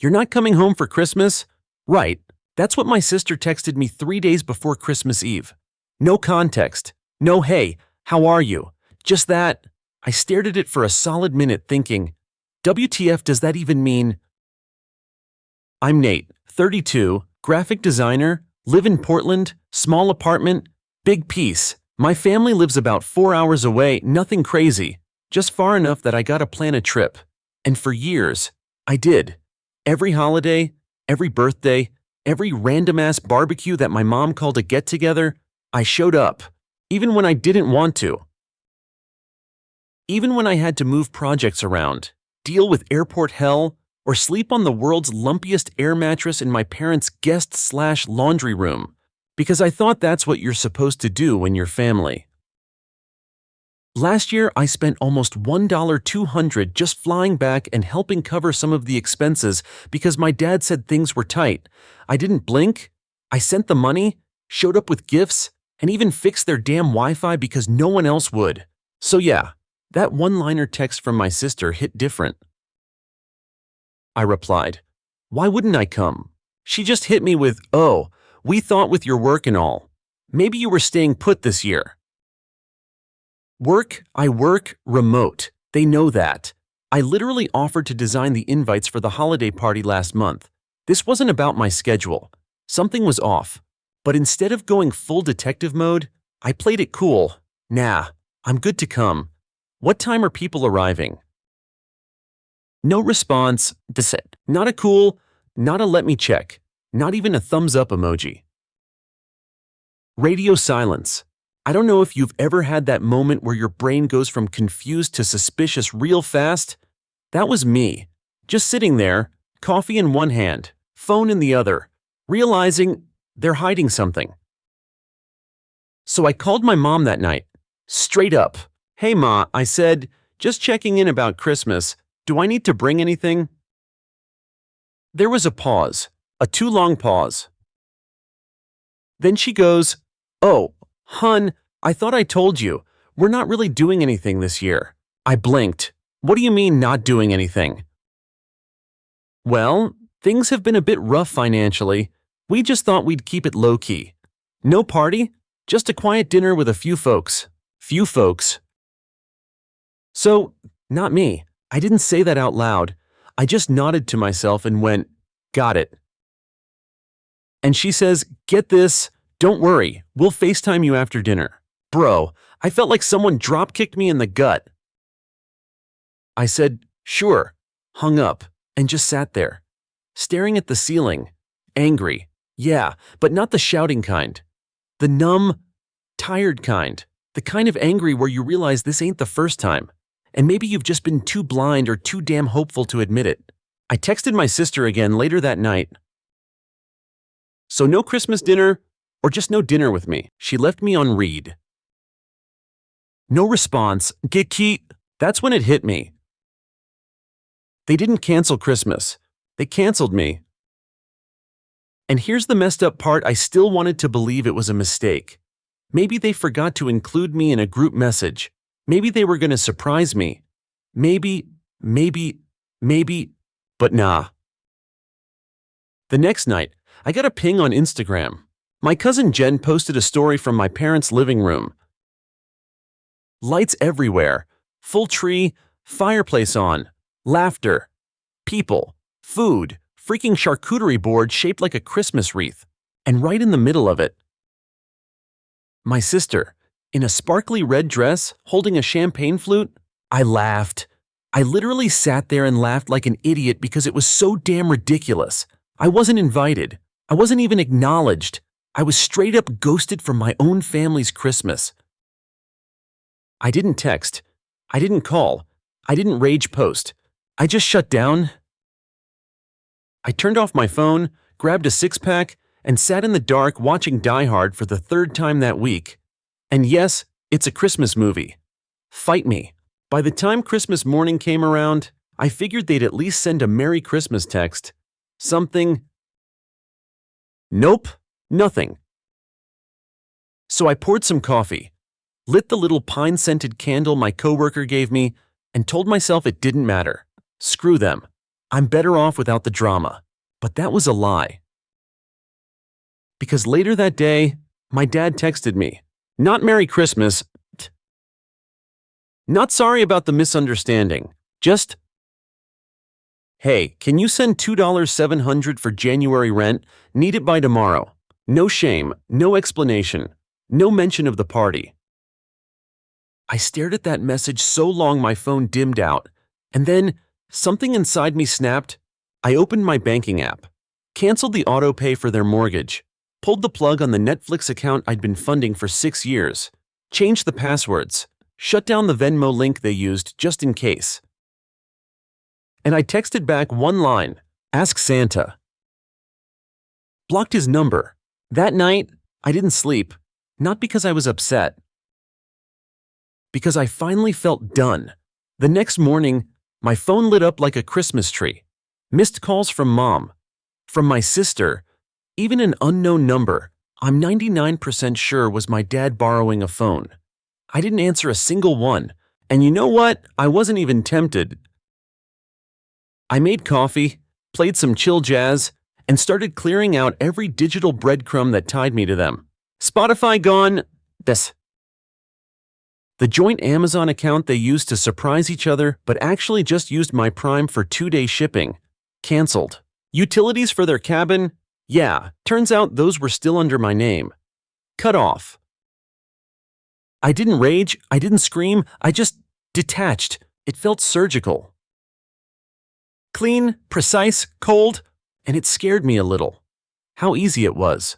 You're not coming home for Christmas? Right. That's what my sister texted me 3 days before Christmas Eve. No context. No hey, how are you? Just that. I stared at it for a solid minute thinking, WTF does that even mean? I'm Nate, 32, graphic designer, live in Portland, small apartment, big piece. My family lives about 4 hours away, nothing crazy, just far enough that I gotta plan a trip. And for years, I did. Every holiday, every birthday, every random-ass barbecue that my mom called a get-together, I showed up, even when I didn't want to. Even when I had to move projects around, deal with airport hell, or sleep on the world's lumpiest air mattress in my parents' guest/laundry room, because I thought that's what you're supposed to do when you're family. Last year, I spent almost $1,200 just flying back and helping cover some of the expenses because my dad said things were tight. I didn't blink. I sent the money, showed up with gifts, and even fixed their damn Wi-Fi because no one else would. So yeah, that one-liner text from my sister hit different. I replied, "Why wouldn't I come?" She just hit me with, "Oh, we thought with your work and all. Maybe you were staying put this year." I work remote. They know that. I literally offered to design the invites for the holiday party last month. This wasn't about my schedule. Something was off. But instead of going full detective mode, I played it cool. Nah, I'm good to come. What time are people arriving? No response. Not a cool, not a let me check, not even a thumbs up emoji. Radio silence. I don't know if you've ever had that moment where your brain goes from confused to suspicious real fast. That was me, just sitting there, coffee in one hand, phone in the other, realizing they're hiding something. So I called my mom that night, straight up. "Hey Ma," I said, "just checking in about Christmas. Do I need to bring anything?" There was a pause, a too long pause. Then she goes, "Oh, hun, I thought I told you, we're not really doing anything this year." I blinked. "What do you mean not doing anything?" "Well, things have been a bit rough financially. We just thought we'd keep it low-key. No party, just a quiet dinner with a few folks." Few folks. So, not me. I didn't say that out loud. I just nodded to myself and went, "Got it." And she says, "Get this, don't worry, we'll FaceTime you after dinner." Bro, I felt like someone drop-kicked me in the gut. I said, "Sure," hung up, and just sat there, staring at the ceiling, angry. Yeah, but not the shouting kind. The numb, tired kind. The kind of angry where you realize this ain't the first time. And maybe you've just been too blind or too damn hopeful to admit it. I texted my sister again later that night. "So no Christmas dinner, or just no dinner with me?" She left me on read. No response. That's when it hit me. They didn't cancel Christmas. They canceled me. And here's the messed up part, I still wanted to believe it was a mistake. Maybe they forgot to include me in a group message. Maybe they were going to surprise me. Maybe, but nah. The next night, I got a ping on Instagram. My cousin Jen posted a story from my parents' living room. Lights everywhere, full tree, fireplace on, laughter, people, food, freaking charcuterie board shaped like a Christmas wreath, and right in the middle of it, my sister, in a sparkly red dress, holding a champagne flute. I laughed. I literally sat there and laughed like an idiot because it was so damn ridiculous. I wasn't invited. I wasn't even acknowledged. I was straight up ghosted from my own family's Christmas. I didn't text. I didn't call. I didn't rage post. I just shut down. I turned off my phone, grabbed a six-pack, and sat in the dark watching Die Hard for the 3rd time that week. And yes, it's a Christmas movie. Fight me. By the time Christmas morning came around, I figured they'd at least send a Merry Christmas text. Something. Nope, nothing. So I poured some coffee, lit the little pine-scented candle my coworker gave me, and told myself it didn't matter. Screw them. I'm better off without the drama. But that was a lie. Because later that day, my dad texted me, "Not Merry Christmas. Not sorry about the misunderstanding. Just, hey, can you send $2,700 for January rent? Need it by tomorrow." No shame, no explanation, no mention of the party. I stared at that message so long my phone dimmed out, and then something inside me snapped. I opened my banking app, canceled the auto pay for their mortgage, pulled the plug on the Netflix account I'd been funding for 6 years, changed the passwords, shut down the Venmo link they used just in case. And I texted back one line, "Ask Santa." Blocked his number. That night, I didn't sleep, not because I was upset. Because I finally felt done. The next morning, my phone lit up like a Christmas tree. Missed calls from mom, from my sister, even an unknown number I'm 99% sure was my dad borrowing a phone. I didn't answer a single one, and you know what? I wasn't even tempted. I made coffee, played some chill jazz, and started clearing out every digital breadcrumb that tied me to them. Spotify gone. The joint Amazon account they used to surprise each other but actually just used my Prime for 2-day shipping. Cancelled. Utilities for their cabin? Yeah, turns out those were still under my name. Cut off. I didn't rage, I didn't scream, I just detached. It felt surgical. Clean, precise, cold, and it scared me a little. How easy it was.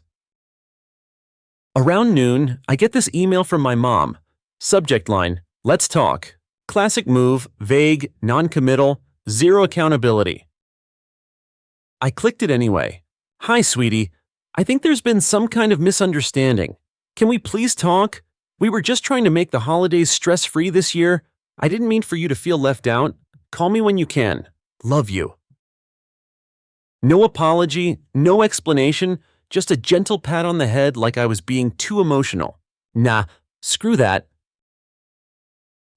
Around noon, I get this email from my mom. Subject line, "Let's talk." Classic move, vague, non-committal, zero accountability. I clicked it anyway. "Hi, sweetie. I think there's been some kind of misunderstanding. Can we please talk? We were just trying to make the holidays stress-free this year. I didn't mean for you to feel left out. Call me when you can. Love you." No apology, no explanation, just a gentle pat on the head like I was being too emotional. Nah, screw that.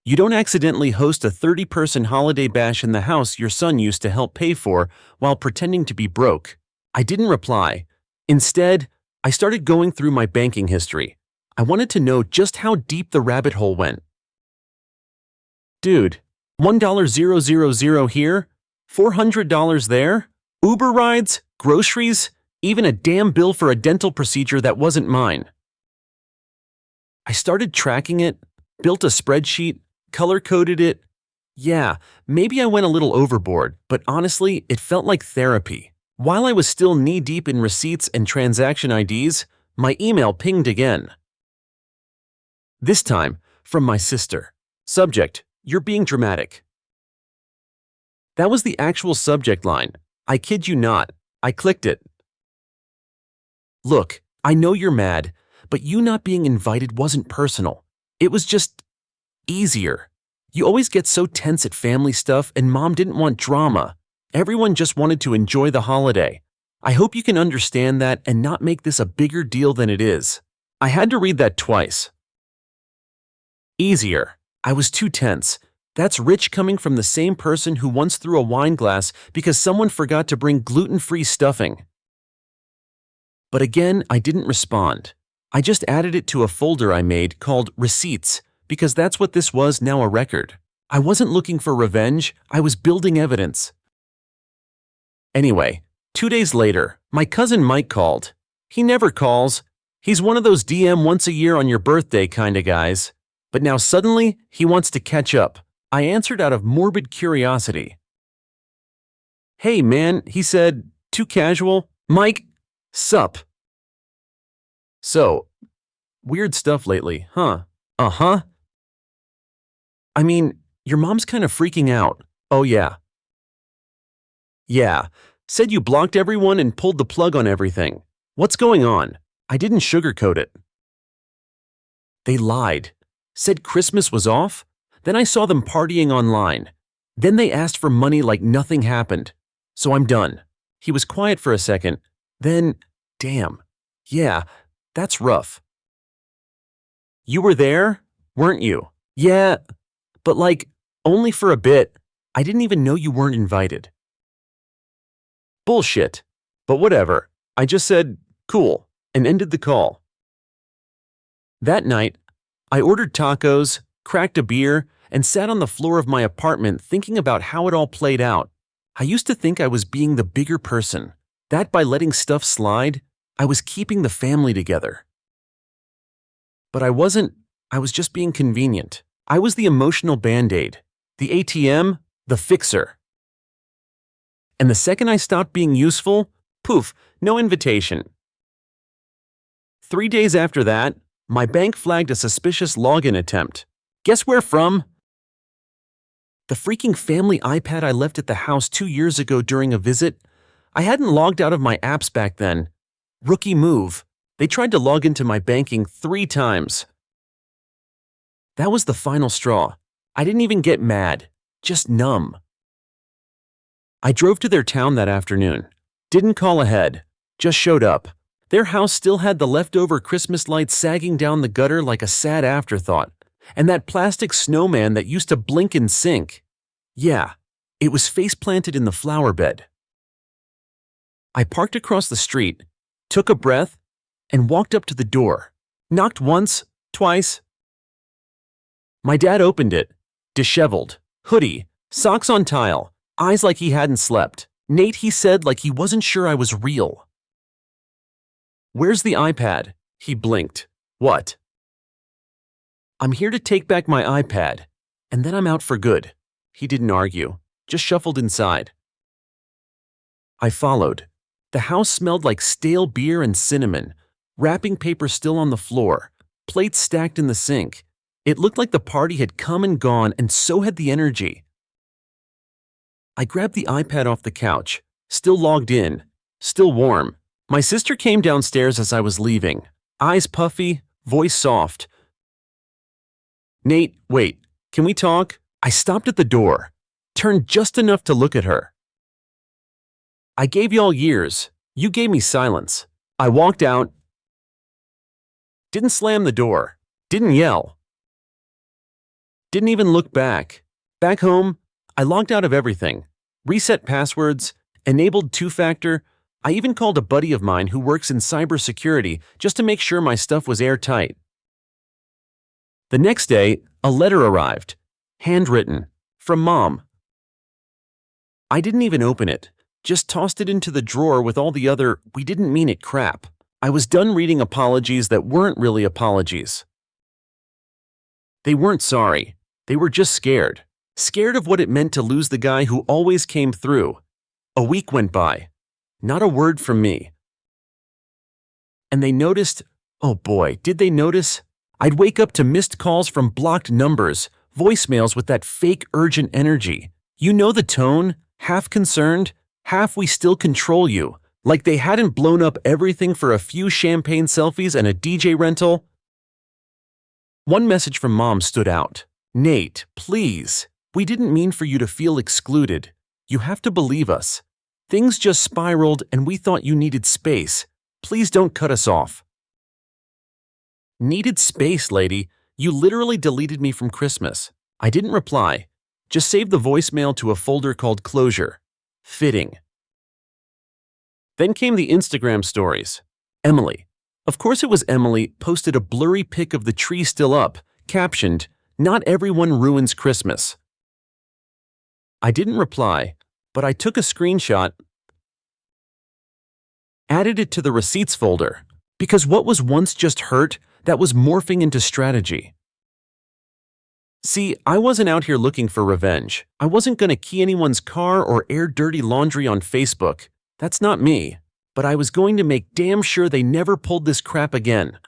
You don't accidentally host a 30-person holiday bash in the house your son used to help pay for while pretending to be broke. I didn't reply. Instead, I started going through my banking history. I wanted to know just how deep the rabbit hole went. Dude, $1,000 here, $400 there, Uber rides, groceries, even a damn bill for a dental procedure that wasn't mine. I started tracking it, built a spreadsheet, color-coded it. Yeah, maybe I went a little overboard, but honestly, it felt like therapy. While I was still knee-deep in receipts and transaction IDs, my email pinged again. This time, from my sister. Subject, "You're being dramatic." That was the actual subject line. I kid you not. I clicked it. "Look, I know you're mad, but you not being invited wasn't personal. It was just easier. You always get so tense at family stuff, and mom didn't want drama. Everyone just wanted to enjoy the holiday. I hope you can understand that and not make this a bigger deal than it is." I had to read that twice. Easier. I was too tense. That's rich coming from the same person who once threw a wine glass because someone forgot to bring gluten-free stuffing. But again, I didn't respond. I just added it to a folder I made called Receipts, because that's what this was, now a record. I wasn't looking for revenge, I was building evidence. Anyway, 2 days later, my cousin Mike called. He never calls. He's one of those DM once a year on your birthday kinda guys. But now suddenly, he wants to catch up. I answered out of morbid curiosity. "Hey man," he said, too casual. "Mike, sup?" "So, weird stuff lately, huh?" "Uh-huh." "I mean, your mom's kind of freaking out." "Oh yeah." "Yeah, said you blocked everyone and pulled the plug on everything. What's going on?" I didn't sugarcoat it. They lied. Said Christmas was off. Then I saw them partying online. Then they asked for money like nothing happened. So I'm done. He was quiet for a second. Then, damn. Yeah, that's rough. "You were there, weren't you?" "Yeah, but like, only for a bit. I didn't even know you weren't invited." Bullshit. But whatever. I just said, cool, and ended the call. That night, I ordered tacos, cracked a beer, and sat on the floor of my apartment thinking about how it all played out. I used to think I was being the bigger person, that by letting stuff slide, I was keeping the family together. But I wasn't. I was just being convenient. I was the emotional band-aid, the ATM, the fixer. And the second I stopped being useful, poof, no invitation. 3 days after that, my bank flagged a suspicious login attempt. Guess where from? The freaking family iPad I left at the house 2 years ago during a visit. I hadn't logged out of my apps back then. Rookie move. They tried to log into my banking 3 times. That was the final straw. I didn't even get mad, just numb. I drove to their town that afternoon. Didn't call ahead, just showed up. Their house still had the leftover Christmas lights sagging down the gutter like a sad afterthought, and that plastic snowman that used to blink and sink. Yeah, it was face-planted in the flower bed. I parked across the street, took a breath, and walked up to the door. Knocked once, twice. My dad opened it, disheveled, hoodie, socks on tile, eyes like he hadn't slept. Nate, he said, like he wasn't sure I was real. Where's the iPad? He blinked. What? I'm here to take back my iPad, and then I'm out for good. He didn't argue, just shuffled inside. I followed. The house smelled like stale beer and cinnamon, wrapping paper still on the floor, plates stacked in the sink. It looked like the party had come and gone, and so had the energy. I grabbed the iPad off the couch, still logged in, still warm. My sister came downstairs as I was leaving, eyes puffy, voice soft. Nate, wait, can we talk? I stopped at the door, turned just enough to look at her. I gave y'all years, you gave me silence. I walked out, didn't slam the door, didn't yell. Didn't even look back. Back home, I logged out of everything. Reset passwords, enabled two-factor. I even called a buddy of mine who works in cybersecurity just to make sure my stuff was airtight. The next day, a letter arrived, handwritten, from Mom. I didn't even open it, just tossed it into the drawer with all the other "we didn't mean it" crap. I was done reading apologies that weren't really apologies. They weren't sorry. They were just scared. Scared of what it meant to lose the guy who always came through. A week went by. Not a word from me. And they noticed, oh boy, did they notice? I'd wake up to missed calls from blocked numbers, voicemails with that fake urgent energy. You know the tone, half concerned, half we still control you, like they hadn't blown up everything for a few champagne selfies and a DJ rental. One message from Mom stood out. Nate, please. We didn't mean for you to feel excluded. You have to believe us. Things just spiraled and we thought you needed space. Please don't cut us off. Needed space, lady. You literally deleted me from Christmas. I didn't reply. Just saved the voicemail to a folder called Closure. Fitting. Then came the Instagram stories. Emily. Of course it was Emily, posted a blurry pic of the tree still up, captioned, "Not everyone ruins Christmas." I didn't reply, but I took a screenshot, added it to the receipts folder, because what was once just hurt, that was morphing into strategy. See, I wasn't out here looking for revenge. I wasn't going to key anyone's car or air dirty laundry on Facebook. That's not me. But I was going to make damn sure they never pulled this crap again.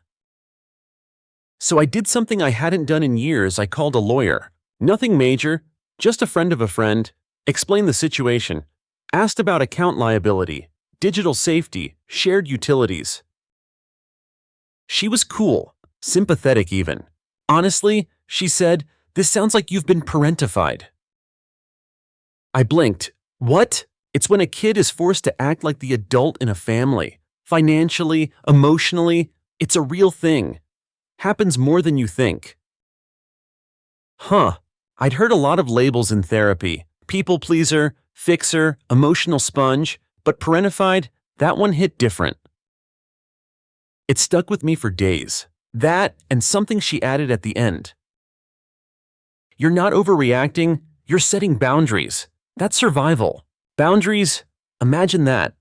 So I did something I hadn't done in years. I called a lawyer. Nothing major, just a friend of a friend. Explained the situation. Asked about account liability, digital safety, shared utilities. She was cool, sympathetic even. Honestly, she said, "This sounds like you've been parentified." I blinked. What? It's when a kid is forced to act like the adult in a family. Financially, emotionally, it's a real thing. Happens more than you think. Huh. I'd heard a lot of labels in therapy. People pleaser, fixer, emotional sponge. But parentified, that one hit different. It stuck with me for days. That and something she added at the end. You're not overreacting, you're setting boundaries. That's survival. Boundaries, imagine that.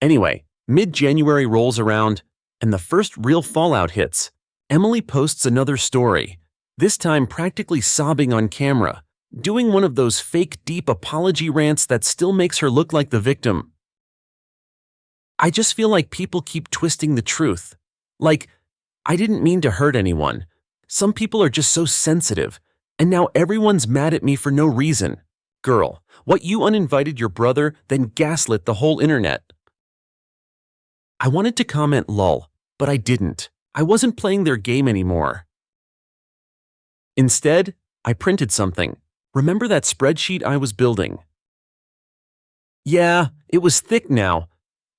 Anyway, mid-January rolls around, and the first real fallout hits. Emily posts another story, this time practically sobbing on camera, doing one of those fake deep apology rants that still makes her look like the victim. I just feel like people keep twisting the truth. Like, I didn't mean to hurt anyone. Some people are just so sensitive, and now everyone's mad at me for no reason. Girl, what, you uninvited your brother, then gaslit the whole internet? I wanted to comment lol, but I didn't. I wasn't playing their game anymore. Instead, I printed something. Remember that spreadsheet I was building? Yeah, it was thick now.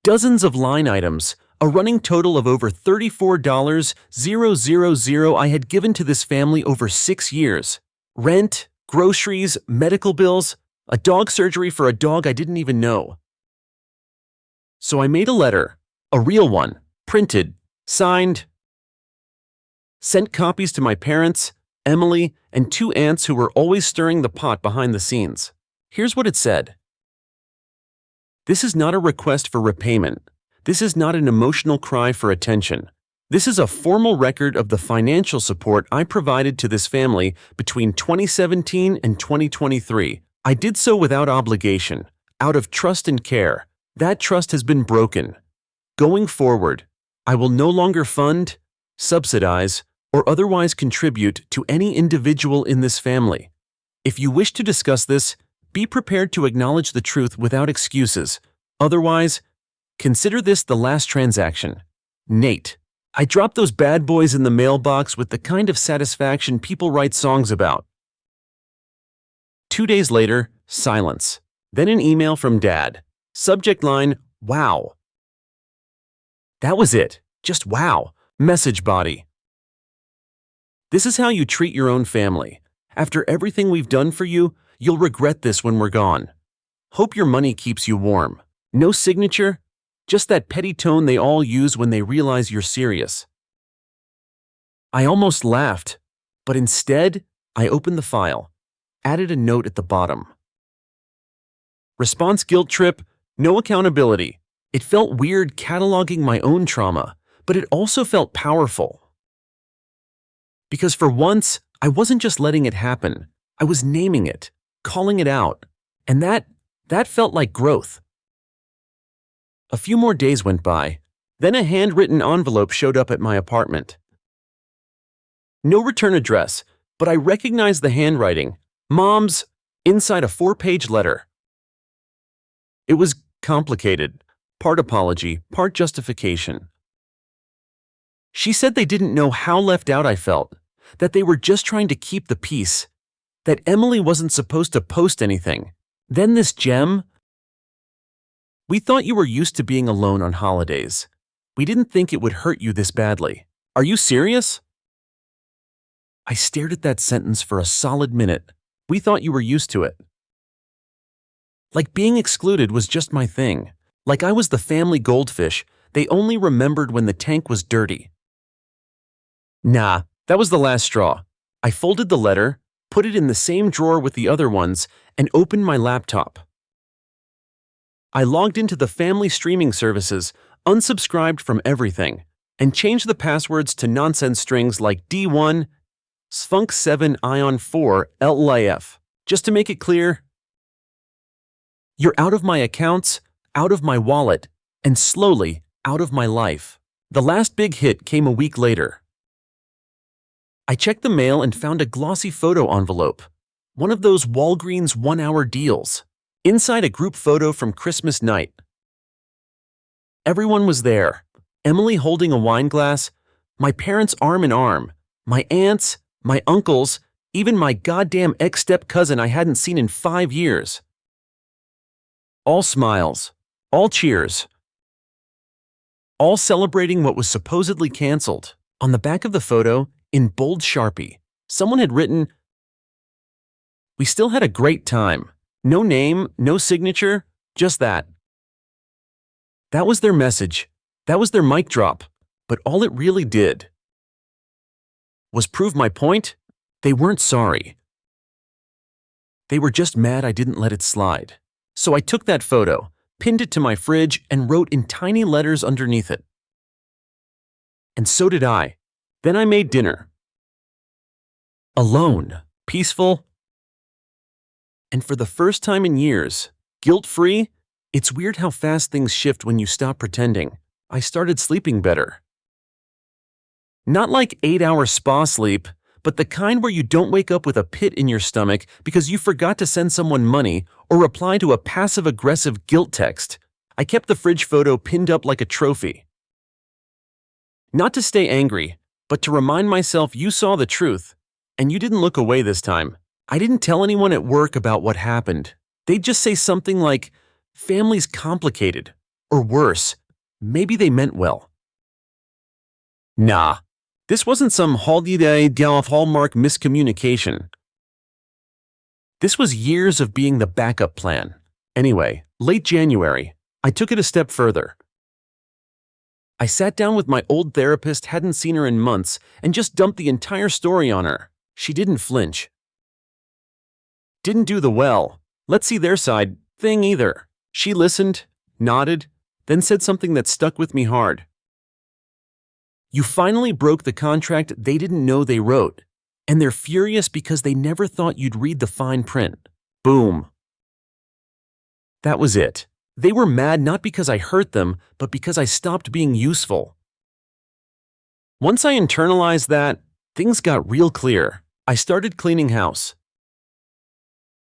Dozens of line items, a running total of over $34,000 I had given to this family over 6 years. Rent, groceries, medical bills, a dog surgery for a dog I didn't even know. So I made a letter, a real one, printed, signed, sent copies to my parents, Emily, and 2 aunts who were always stirring the pot behind the scenes. Here's what it said. This is not a request for repayment. This is not an emotional cry for attention. This is a formal record of the financial support I provided to this family between 2017 and 2023. I did so without obligation, out of trust and care. That trust has been broken. Going forward, I will no longer fund, subsidize, or otherwise contribute to any individual in this family. If you wish to discuss this, be prepared to acknowledge the truth without excuses. Otherwise, consider this the last transaction. Nate. I dropped those bad boys in the mailbox with the kind of satisfaction people write songs about. 2 days later, silence. Then an email from Dad. Subject line, wow. That was it. Just wow. Message body. This is how you treat your own family. After everything we've done for you, you'll regret this when we're gone. Hope your money keeps you warm. No signature, just that petty tone they all use when they realize you're serious. I almost laughed, but instead, I opened the file, added a note at the bottom. Response guilt trip, no accountability. It felt weird cataloging my own trauma, but it also felt powerful. Because for once, I wasn't just letting it happen. I was naming it, calling it out, and that felt like growth. A few more days went by, then a handwritten envelope showed up at my apartment. No return address, but I recognized the handwriting, Mom's, inside a 4-page letter. It was complicated, part apology, part justification. She said they didn't know how left out I felt, that they were just trying to keep the peace, that Emily wasn't supposed to post anything. Then this gem. We thought you were used to being alone on holidays. We didn't think it would hurt you this badly. Are you serious? I stared at that sentence for a solid minute. We thought you were used to it. Like being excluded was just my thing. Like I was the family goldfish they only remembered when the tank was dirty. Nah, that was the last straw. I folded the letter, put it in the same drawer with the other ones, and opened my laptop. I logged into the family streaming services, unsubscribed from everything, and changed the passwords to nonsense strings like D1, Sphinx7 Ion 4 LIF. Just to make it clear, you're out of my accounts, out of my wallet, and slowly out of my life. The last big hit came a week later. I checked the mail and found a glossy photo envelope, one of those Walgreens 1-hour deals. Inside a group photo from Christmas night. Everyone was there. Emily holding a wine glass, my parents arm in arm, my aunts, my uncles, even my goddamn ex-step-cousin I hadn't seen in 5 years. All smiles, all cheers, all celebrating what was supposedly canceled. On the back of the photo, in bold Sharpie, someone had written, "We still had a great time. No name, no signature, Just that. That was their message. That was their mic drop. But all it really did was prove my point. They weren't sorry. They were just mad I didn't let it slide. So I took that photo, pinned it to my fridge, and wrote in tiny letters underneath it. And so did I. Then I made dinner. Alone, peaceful, and for the first time in years, guilt-free. It's weird how fast things shift when you stop pretending. I started sleeping better. Not like 8-hour spa sleep, but the kind where you don't wake up with a pit in your stomach because you forgot to send someone money or reply to a passive-aggressive guilt text. I kept the fridge photo pinned up like a trophy. Not to stay angry, but to remind myself you saw the truth, and you didn't look away this time. I didn't tell anyone at work about what happened. They'd just say something like, "Family's complicated," or worse, maybe they meant well. Nah, this wasn't some hallmark miscommunication. This was years of being the backup plan. Anyway, late January, I took it a step further. I sat down with my old therapist, hadn't seen her in months, and just dumped the entire story on her. She didn't flinch. Didn't do the let's see their side thing either. She listened, nodded, then said something that stuck with me hard. "You finally broke the contract they didn't know they wrote, and they're furious because they never thought you'd read the fine print." Boom. That was it. They were mad not because I hurt them, but because I stopped being useful. Once I internalized that, things got real clear. I started cleaning house.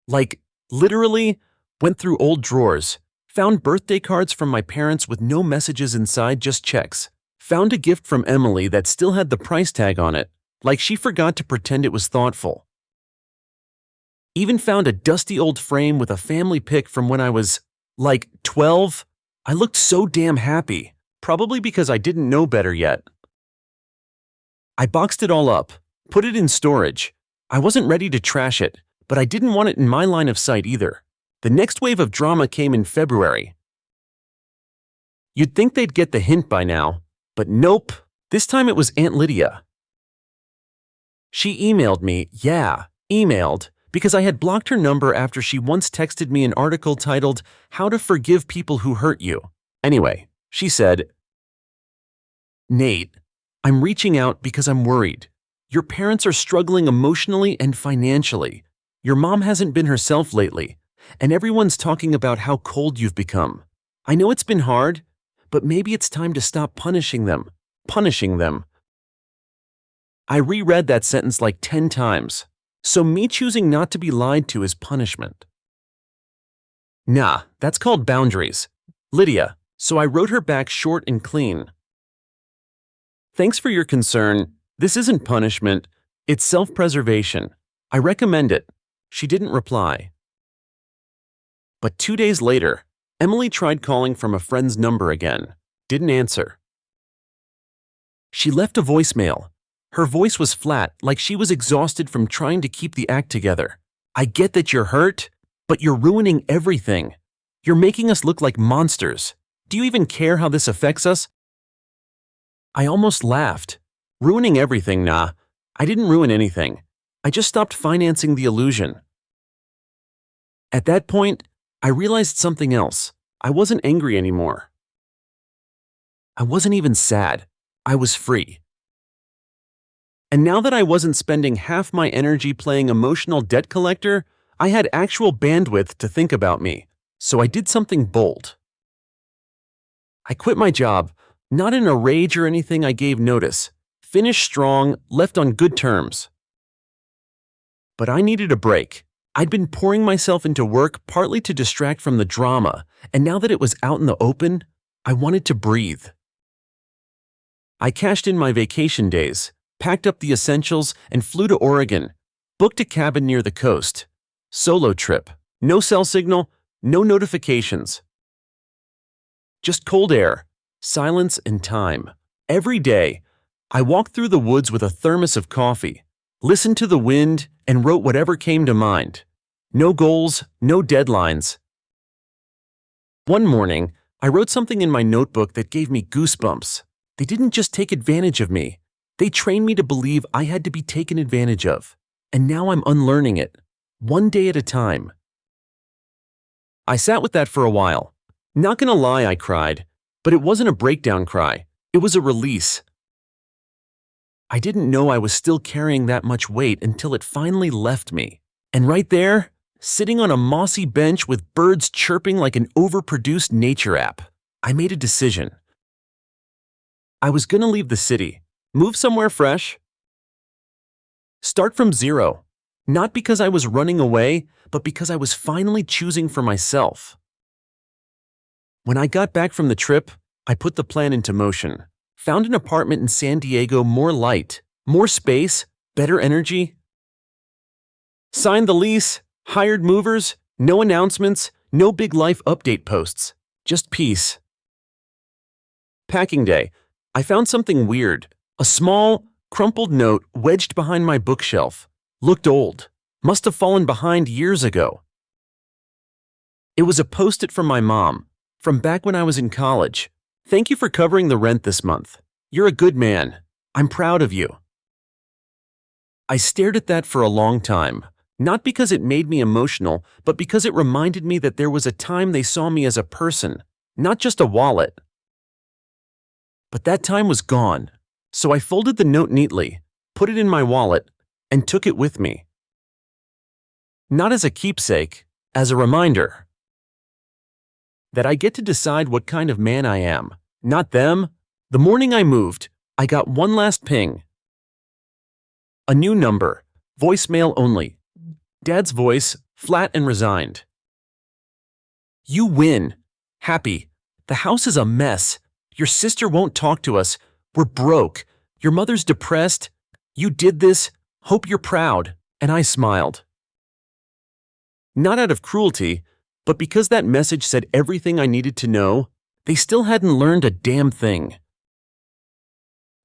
Like, literally, went through old drawers, found birthday cards from my parents with no messages inside, just checks. Found a gift from Emily that still had the price tag on it, like she forgot to pretend it was thoughtful. Even found a dusty old frame with a family pic from when I was, 12. I looked so damn happy, probably because I didn't know better yet. I boxed it all up, put it in storage. I wasn't ready to trash it, but I didn't want it in my line of sight either. The next wave of drama came in February. You'd think they'd get the hint by now, but nope. This time it was Aunt Lydia. She emailed me, because I had blocked her number after she once texted me an article titled, "How to Forgive People Who Hurt You." Anyway, she said, "Nate, I'm reaching out because I'm worried. Your parents are struggling emotionally and financially. Your mom hasn't been herself lately, and everyone's talking about how cold you've become. I know it's been hard, but maybe it's time to stop punishing them. I reread that sentence like 10 times. So me choosing not to be lied to is punishment. Nah, that's called boundaries. Lydia, so I wrote her back short and clean. "Thanks for your concern. This isn't punishment, it's self-preservation. I recommend it." She didn't reply. But 2 days later, Emily tried calling from a friend's number again. Didn't answer. She left a voicemail. Her voice was flat, like she was exhausted from trying to keep the act together. "I get that you're hurt, but you're ruining everything. You're making us look like monsters. Do you even care how this affects us?" I almost laughed. Ruining everything, nah. I didn't ruin anything. I just stopped financing the illusion. At that point, I realized something else. I wasn't angry anymore. I wasn't even sad. I was free. And now that I wasn't spending half my energy playing emotional debt collector, I had actual bandwidth to think about me. So I did something bold. I quit my job, not in a rage or anything. I gave notice. Finished strong, left on good terms. But I needed a break. I'd been pouring myself into work partly to distract from the drama, and now that it was out in the open, I wanted to breathe. I cashed in my vacation days, packed up the essentials, and flew to Oregon, booked a cabin near the coast. Solo trip. No cell signal, no notifications. Just cold air, silence, and time. Every day, I walked through the woods with a thermos of coffee, listened to the wind, and wrote whatever came to mind. No goals, no deadlines. One morning, I wrote something in my notebook that gave me goosebumps. They didn't just take advantage of me. They trained me to believe I had to be taken advantage of. And now I'm unlearning it, one day at a time. I sat with that for a while. Not gonna lie, I cried. But it wasn't a breakdown cry. It was a release. I didn't know I was still carrying that much weight until it finally left me. And right there, sitting on a mossy bench with birds chirping like an overproduced nature app, I made a decision. I was gonna leave the city, move somewhere fresh, start from zero, not because I was running away, but because I was finally choosing for myself. When I got back from the trip, I put the plan into motion. Found an apartment in San Diego, more light, more space, better energy. Signed the lease, hired movers, no announcements, no big life update posts, just peace. Packing day, I found something weird. A small, crumpled note wedged behind my bookshelf. Looked old. Must have fallen behind years ago. It was a post-it from my mom, from back when I was in college. Thank you for covering the rent this month. You're a good man. I'm proud of you. I stared at that for a long time, not because it made me emotional, but because it reminded me that there was a time they saw me as a person, not just a wallet. But that time was gone, so I folded the note neatly, put it in my wallet, and took it with me. Not as a keepsake, as a reminder that I get to decide what kind of man I am, not them. The morning I moved, I got one last ping. A new number, voicemail only. Dad's voice, flat and resigned. You win. Happy. The house is a mess. Your sister won't talk to us. We're broke. Your mother's depressed. You did this. Hope you're proud. And I smiled. Not out of cruelty, but because that message said everything I needed to know, they still hadn't learned a damn thing.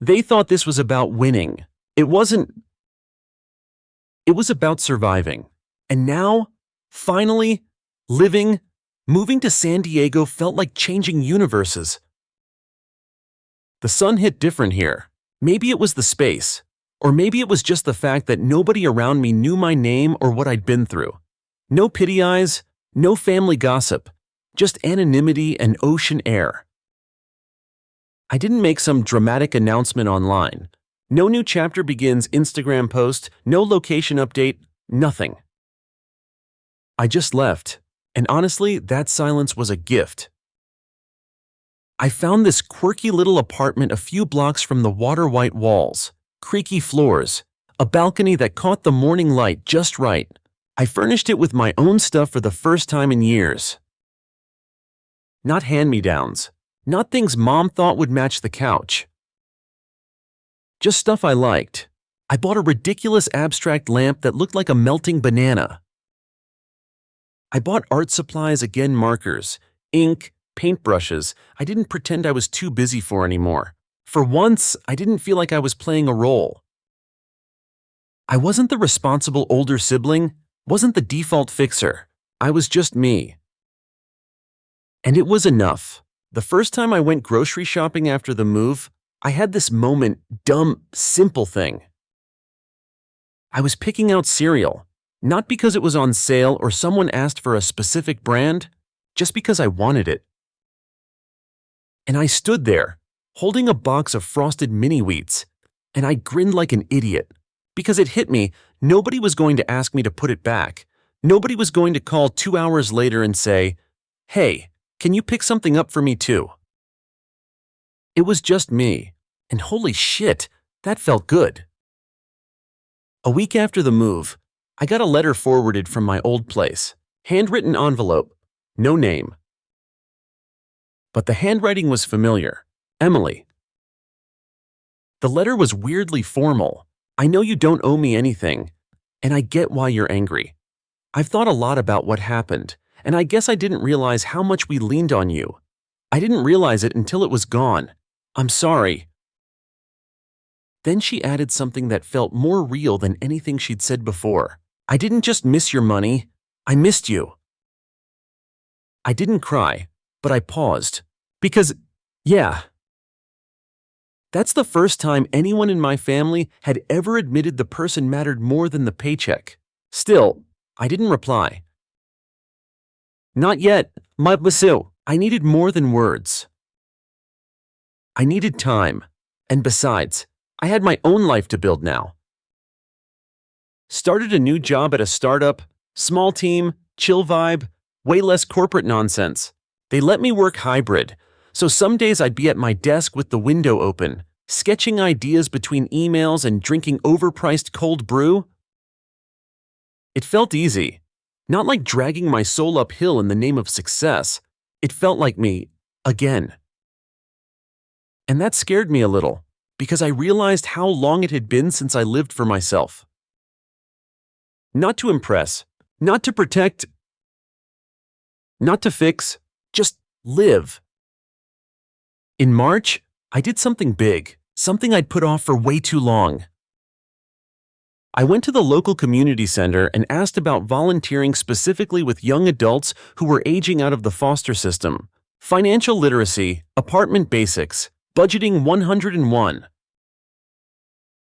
They thought this was about winning. It wasn't. It was about surviving. And now, finally, moving to San Diego felt like changing universes. The sun hit different here. Maybe it was the space, or maybe it was just the fact that nobody around me knew my name or what I'd been through. No pity eyes, no family gossip, just anonymity and ocean air. I didn't make some dramatic announcement online. No new chapter begins Instagram post, no location update, nothing. I just left, and honestly, that silence was a gift. I found this quirky little apartment a few blocks from the water-white walls, creaky floors, a balcony that caught the morning light just right. I furnished it with my own stuff for the first time in years. Not hand-me-downs, not things Mom thought would match the couch. Just stuff I liked. I bought a ridiculous abstract lamp that looked like a melting banana. I bought art supplies, again markers, ink, paintbrushes I didn't pretend I was too busy for anymore. For once, I didn't feel like I was playing a role. I wasn't the responsible older sibling, wasn't the default fixer. I was just me. And it was enough. The first time I went grocery shopping after the move, I had this moment, dumb, simple thing. I was picking out cereal, not because it was on sale or someone asked for a specific brand, just because I wanted it. And I stood there, holding a box of frosted mini-wheats, and I grinned like an idiot, because it hit me, nobody was going to ask me to put it back. Nobody was going to call 2 hours later and say, "Hey, can you pick something up for me too?" It was just me, and holy shit, that felt good. A week after the move, I got a letter forwarded from my old place, handwritten envelope, no name. But the handwriting was familiar, Emily. The letter was weirdly formal. I know you don't owe me anything, and I get why you're angry. I've thought a lot about what happened, and I guess I didn't realize how much we leaned on you. I didn't realize it until it was gone. I'm sorry. Then she added something that felt more real than anything she'd said before. I didn't just miss your money, I missed you. I didn't cry, but I paused. Because, yeah, that's the first time anyone in my family had ever admitted the person mattered more than the paycheck. Still, I didn't reply. Not yet, my Basil. I needed more than words. I needed time. And besides, I had my own life to build now. Started a new job at a startup, small team, chill vibe, way less corporate nonsense. They let me work hybrid, so some days I'd be at my desk with the window open, sketching ideas between emails and drinking overpriced cold brew. It felt easy, not like dragging my soul uphill in the name of success. It felt like me, again. And that scared me a little, because I realized how long it had been since I lived for myself. Not to impress, not to protect, not to fix, just live. In March, I did something big, something I'd put off for way too long. I went to the local community center and asked about volunteering specifically with young adults who were aging out of the foster system. Financial literacy, apartment basics, budgeting 101.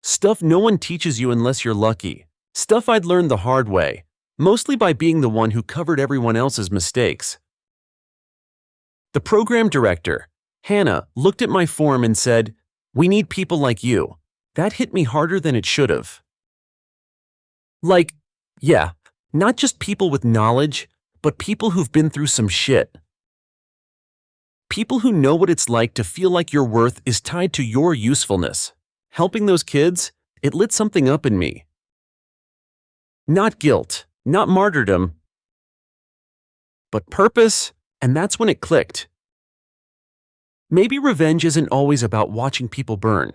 Stuff no one teaches you unless you're lucky. Stuff I'd learned the hard way, mostly by being the one who covered everyone else's mistakes. The program director, Hannah, looked at my form and said, "We need people like you." That hit me harder than it should have. Like, yeah, not just people with knowledge, but people who've been through some shit. People who know what it's like to feel like your worth is tied to your usefulness. Helping those kids, it lit something up in me. Not guilt, not martyrdom, but purpose, and that's when it clicked. Maybe revenge isn't always about watching people burn.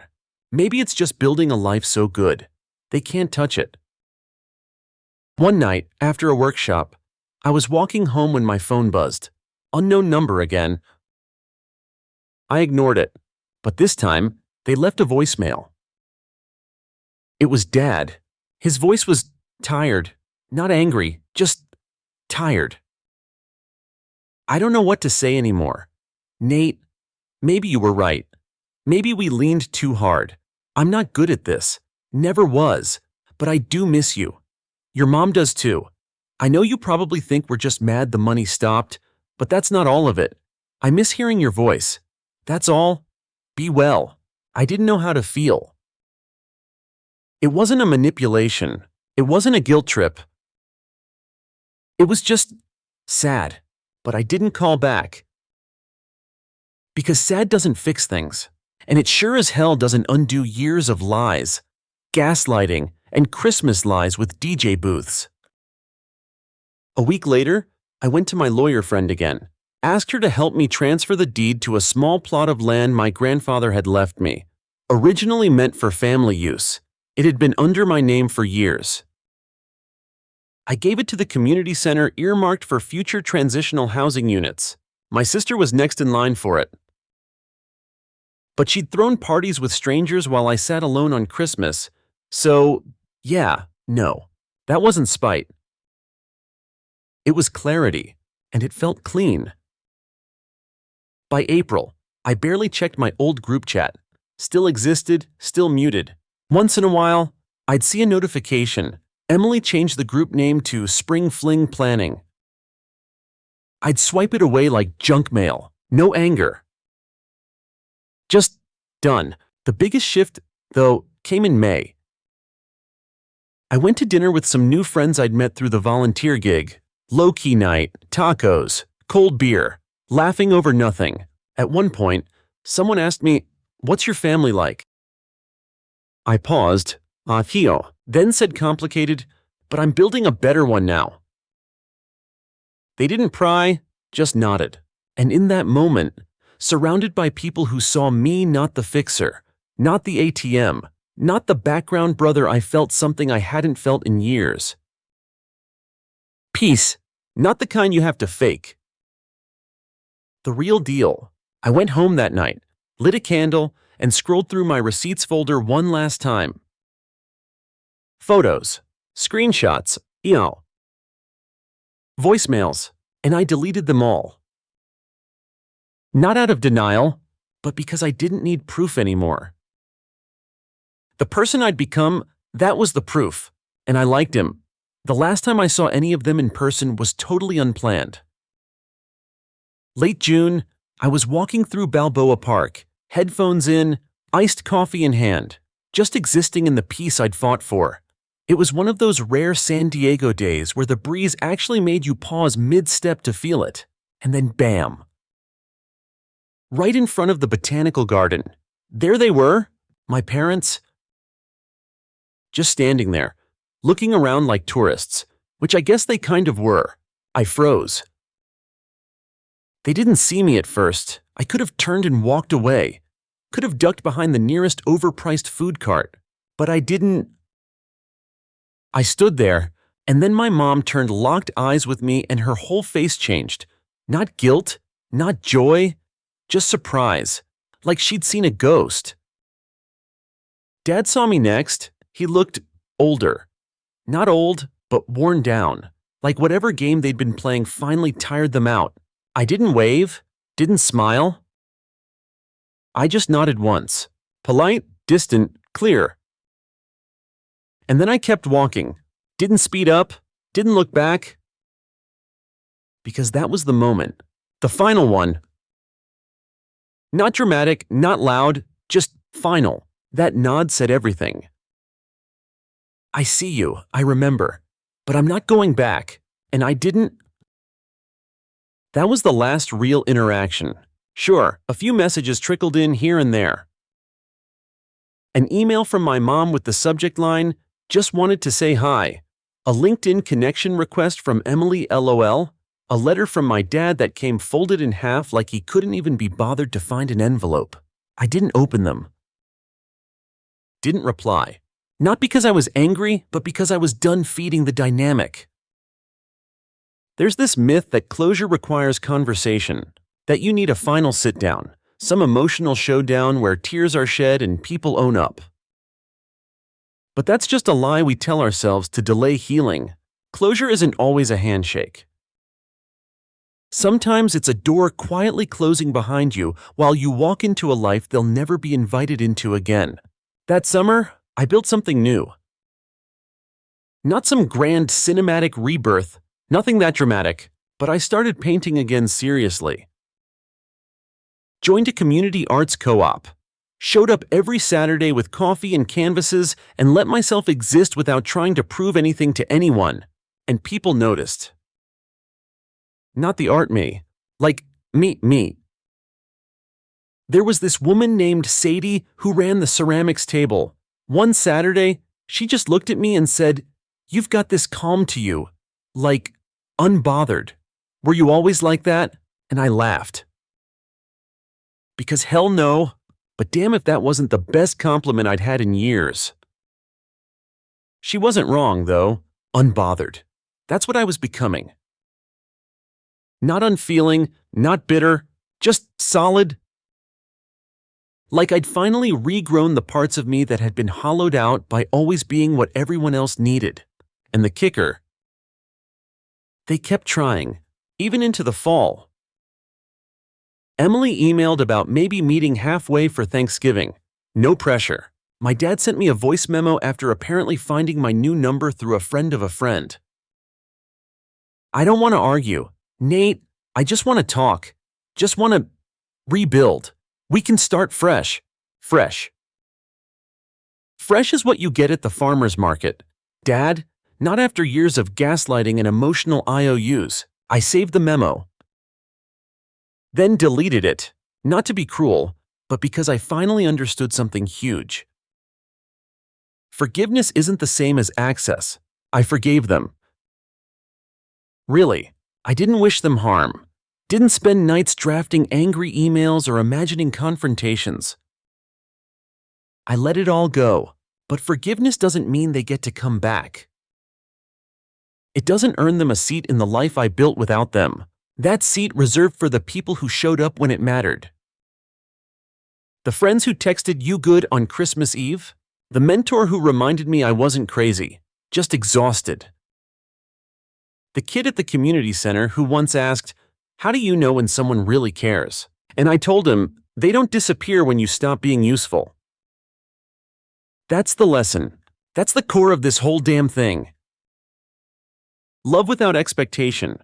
Maybe it's just building a life so good, they can't touch it. One night, after a workshop, I was walking home when my phone buzzed. Unknown number again. I ignored it, but this time, they left a voicemail. It was Dad. His voice was tired, not angry, just tired. I don't know what to say anymore. Nate, maybe you were right. Maybe we leaned too hard. I'm not good at this. Never was. But I do miss you. Your mom does too. I know you probably think we're just mad the money stopped, but that's not all of it. I miss hearing your voice. That's all. Be well. I didn't know how to feel. It wasn't a manipulation. It wasn't a guilt trip. It was just sad, but I didn't call back. Because sad doesn't fix things, and it sure as hell doesn't undo years of lies, gaslighting, and Christmas lies with DJ booths. A week later, I went to my lawyer friend again, asked her to help me transfer the deed to a small plot of land my grandfather had left me, originally meant for family use. It had been under my name for years. I gave it to the community center earmarked for future transitional housing units. My sister was next in line for it. But she'd thrown parties with strangers while I sat alone on Christmas, so, yeah, no, that wasn't spite. It was clarity, and it felt clean. By April, I barely checked my old group chat. Still existed, still muted. Once in a while, I'd see a notification. Emily changed the group name to Spring Fling Planning. I'd swipe it away like junk mail. No anger. Just done. The biggest shift, though, came in May. I went to dinner with some new friends I'd met through the volunteer gig. Low-key night, tacos, cold beer, laughing over nothing. At one point, someone asked me, "What's your family like?" I paused, AmITheA, then said complicated, "But I'm building a better one now." They didn't pry, just nodded. And in that moment, surrounded by people who saw me not the fixer, not the ATM, not the background brother, I felt something I hadn't felt in years. Peace, not the kind you have to fake. The real deal. I went home that night, lit a candle, and scrolled through my receipts folder one last time. Photos, screenshots, voicemails, and I deleted them all. Not out of denial, but because I didn't need proof anymore. The person I'd become, that was the proof, and I liked him. The last time I saw any of them in person was totally unplanned. Late June, I was walking through Balboa Park, headphones in, iced coffee in hand, just existing in the peace I'd fought for. It was one of those rare San Diego days where the breeze actually made you pause mid-step to feel it, and then bam. Right in front of the botanical garden, there they were, my parents, just standing there, looking around like tourists, which I guess they kind of were. I froze. They didn't see me at first. I could have turned and walked away, could have ducked behind the nearest overpriced food cart, but I didn't. I stood there, and then my mom turned locked eyes with me and her whole face changed. Not guilt, not joy, just surprise, like she'd seen a ghost. Dad saw me next. He looked older. Not old, but worn down, like whatever game they'd been playing finally tired them out. I didn't wave, didn't smile. I just nodded once. Polite, distant, clear. And then I kept walking. Didn't speed up, didn't look back. Because that was the moment. The final one. Not dramatic, not loud, just final. That nod said everything. I see you, I remember, but I'm not going back, and I didn't. That was the last real interaction. Sure, a few messages trickled in here and there. An email from my mom with the subject line, "Just wanted to say hi." A LinkedIn connection request from Emily LOL. A letter from my dad that came folded in half like he couldn't even be bothered to find an envelope. I didn't open them. Didn't reply. Not because I was angry, but because I was done feeding the dynamic. There's this myth that closure requires conversation, that you need a final sit-down, some emotional showdown where tears are shed and people own up. But that's just a lie we tell ourselves to delay healing. Closure isn't always a handshake. Sometimes it's a door quietly closing behind you while you walk into a life they'll never be invited into again. That summer, I built something new. Not some grand cinematic rebirth, nothing that dramatic, but I started painting again seriously. Joined a community arts co-op. Showed up every Saturday with coffee and canvases and let myself exist without trying to prove anything to anyone. And people noticed. Not the art me. Like, me. There was this woman named Sadie who ran the ceramics table. One Saturday, she just looked at me and said, "You've got this calm to you. Like, unbothered. Were you always like that?" And I laughed. Because hell no, but damn if that wasn't the best compliment I'd had in years. She wasn't wrong, though. Unbothered. That's what I was becoming. Not unfeeling, not bitter, just solid. Like I'd finally regrown the parts of me that had been hollowed out by always being what everyone else needed. And the kicker, they kept trying, even into the fall. Emily emailed about maybe meeting halfway for Thanksgiving. No pressure. My dad sent me a voice memo after apparently finding my new number through a friend of a friend. I don't want to argue. Nate, I just want to talk. Just want to rebuild. We can start fresh. Fresh. Fresh is what you get at the farmer's market. Dad, not after years of gaslighting and emotional IOUs. I saved the memo. Then deleted it, not to be cruel, but because I finally understood something huge. Forgiveness isn't the same as access. I forgave them. Really, I didn't wish them harm. Didn't spend nights drafting angry emails or imagining confrontations. I let it all go, but forgiveness doesn't mean they get to come back. It doesn't earn them a seat in the life I built without them. That seat reserved for the people who showed up when it mattered. The friends who texted "you good" on Christmas Eve. The mentor who reminded me I wasn't crazy, just exhausted. The kid at the community center who once asked, "How do you know when someone really cares?" And I told him, they don't disappear when you stop being useful. That's the lesson. That's the core of this whole damn thing. Love without expectation,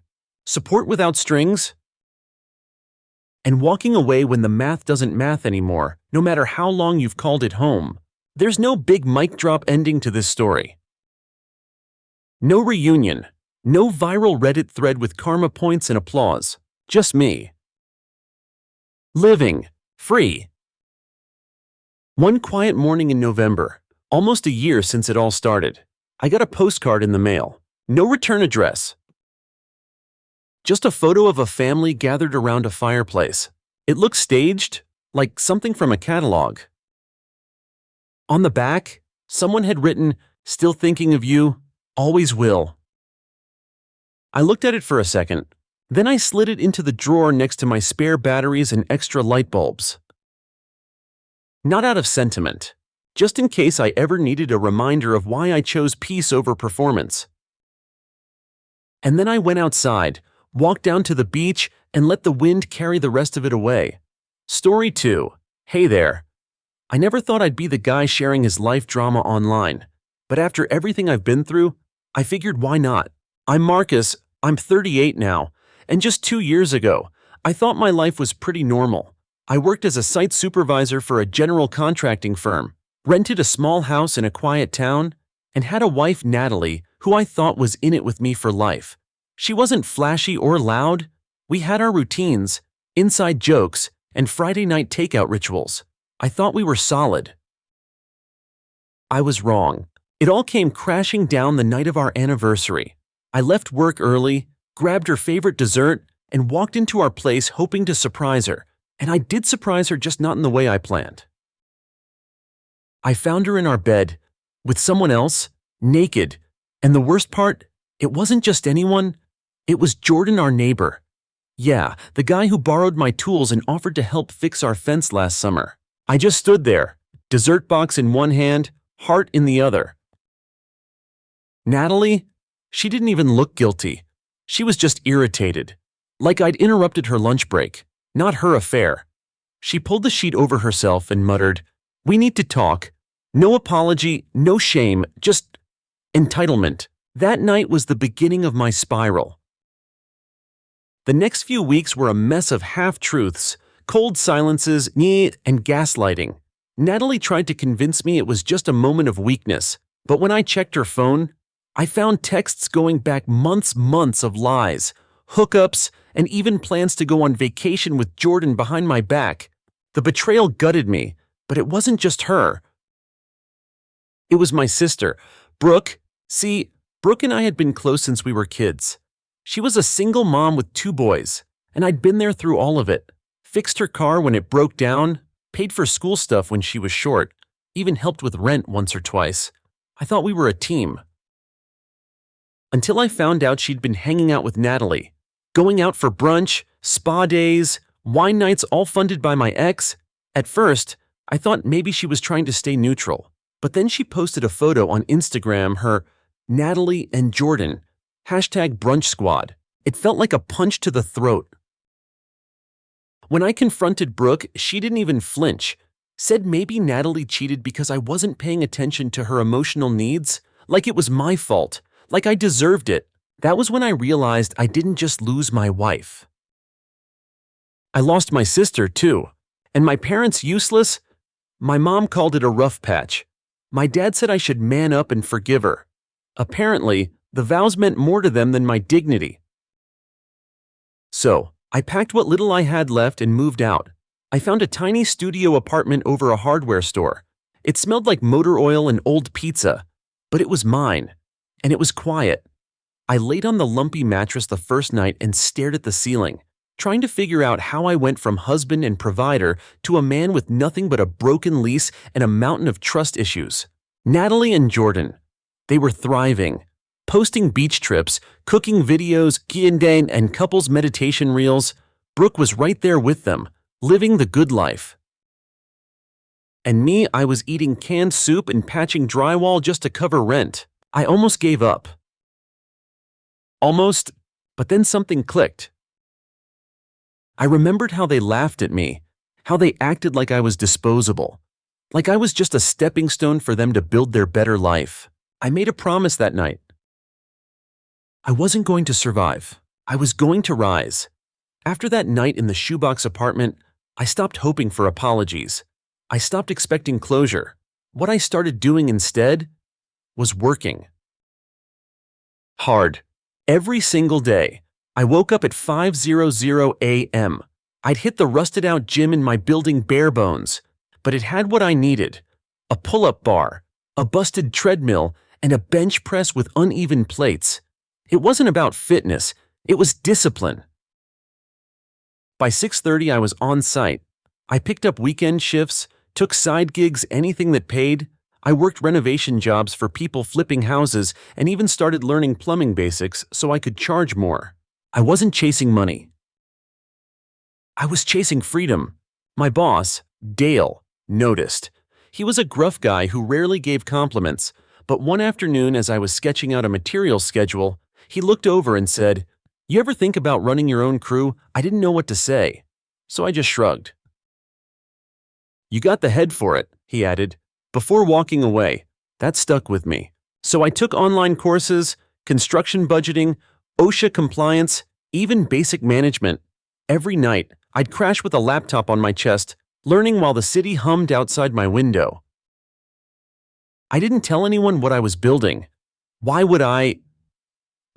support without strings, and walking away when the math doesn't math anymore, no matter how long you've called it home. There's no big mic drop ending to this story. No reunion, no viral Reddit thread with karma points and applause, just me. Living, free. One quiet morning in November, almost a year since it all started, I got a postcard in the mail. No return address. Just a photo of a family gathered around a fireplace. It looked staged, like something from a catalog. On the back, someone had written, "Still thinking of you, always will." I looked at it for a second, then I slid it into the drawer next to my spare batteries and extra light bulbs. Not out of sentiment, just in case I ever needed a reminder of why I chose peace over performance. And then I went outside, walked down to the beach, and let the wind carry the rest of it away. Story 2. Hey there. I never thought I'd be the guy sharing his life drama online, but after everything I've been through, I figured why not? I'm Marcus, I'm 38 now, and just 2 years ago, I thought my life was pretty normal. I worked as a site supervisor for a general contracting firm, rented a small house in a quiet town, and had a wife, Natalie, who I thought was in it with me for life. She wasn't flashy or loud. We had our routines, inside jokes, and Friday night takeout rituals. I thought we were solid. I was wrong. It all came crashing down the night of our anniversary. I left work early, grabbed her favorite dessert, and walked into our place hoping to surprise her. And I did surprise her, just not in the way I planned. I found her in our bed, with someone else, naked, and the worst part, it wasn't just anyone, it was Jordan, our neighbor. Yeah, the guy who borrowed my tools and offered to help fix our fence last summer. I just stood there, dessert box in one hand, heart in the other. Natalie? She didn't even look guilty. She was just irritated, like I'd interrupted her lunch break. Not her affair. She pulled the sheet over herself and muttered, "We need to talk. No apology, no shame, just entitlement." That night was the beginning of my spiral. The next few weeks were a mess of half-truths, cold silences, and gaslighting. Natalie tried to convince me it was just a moment of weakness, but when I checked her phone, I found texts going back months of lies, hookups, and even plans to go on vacation with Jordan behind my back. The betrayal gutted me, but it wasn't just her. It was my sister, Brooke. See, Brooke and I had been close since we were kids. She was a single mom with 2 boys, and I'd been there through all of it. Fixed her car when it broke down, paid for school stuff when she was short, even helped with rent once or twice. I thought we were a team. Until I found out she'd been hanging out with Natalie. Going out for brunch, spa days, wine nights all funded by my ex. At first, I thought maybe she was trying to stay neutral, but then she posted a photo on Instagram, her Natalie and Jordan, #brunchsquad. It felt like a punch to the throat. When I confronted Brooke, she didn't even flinch, said maybe Natalie cheated because I wasn't paying attention to her emotional needs, like it was my fault, like I deserved it. That was when I realized I didn't just lose my wife. I lost my sister, too. And my parents useless? My mom called it a rough patch. My dad said I should man up and forgive her. Apparently, the vows meant more to them than my dignity. So, I packed what little I had left and moved out. I found a tiny studio apartment over a hardware store. It smelled like motor oil and old pizza, but it was mine, and it was quiet. I laid on the lumpy mattress the first night and stared at the ceiling, trying to figure out how I went from husband and provider to a man with nothing but a broken lease and a mountain of trust issues. Natalie and Jordan. They were thriving, posting beach trips, cooking videos, and couples meditation reels. Brooke was right there with them, living the good life. And me, I was eating canned soup and patching drywall just to cover rent. I almost gave up. Almost, but then something clicked. I remembered how they laughed at me, how they acted like I was disposable, like I was just a stepping stone for them to build their better life. I made a promise that night. I wasn't going to survive. I was going to rise. After that night in the shoebox apartment, I stopped hoping for apologies. I stopped expecting closure. What I started doing instead was working. Hard. Every single day. I woke up at 5:00 a.m. I'd hit the rusted-out gym in my building bare bones, but it had what I needed: a pull-up bar, a busted treadmill, and a bench press with uneven plates. It wasn't about fitness, it was discipline. By 6:30 I was on site. I picked up weekend shifts, took side gigs, anything that paid. I worked renovation jobs for people flipping houses and even started learning plumbing basics so I could charge more. I wasn't chasing money. I was chasing freedom. My boss, Dale, noticed. He was a gruff guy who rarely gave compliments, but one afternoon as I was sketching out a material schedule, he looked over and said, "You ever think about running your own crew?" I didn't know what to say, so I just shrugged. "You got the head for it," he added, before walking away. That stuck with me. So I took online courses, construction budgeting, OSHA compliance, even basic management. Every night, I'd crash with a laptop on my chest, learning while the city hummed outside my window. I didn't tell anyone what I was building. Why would I?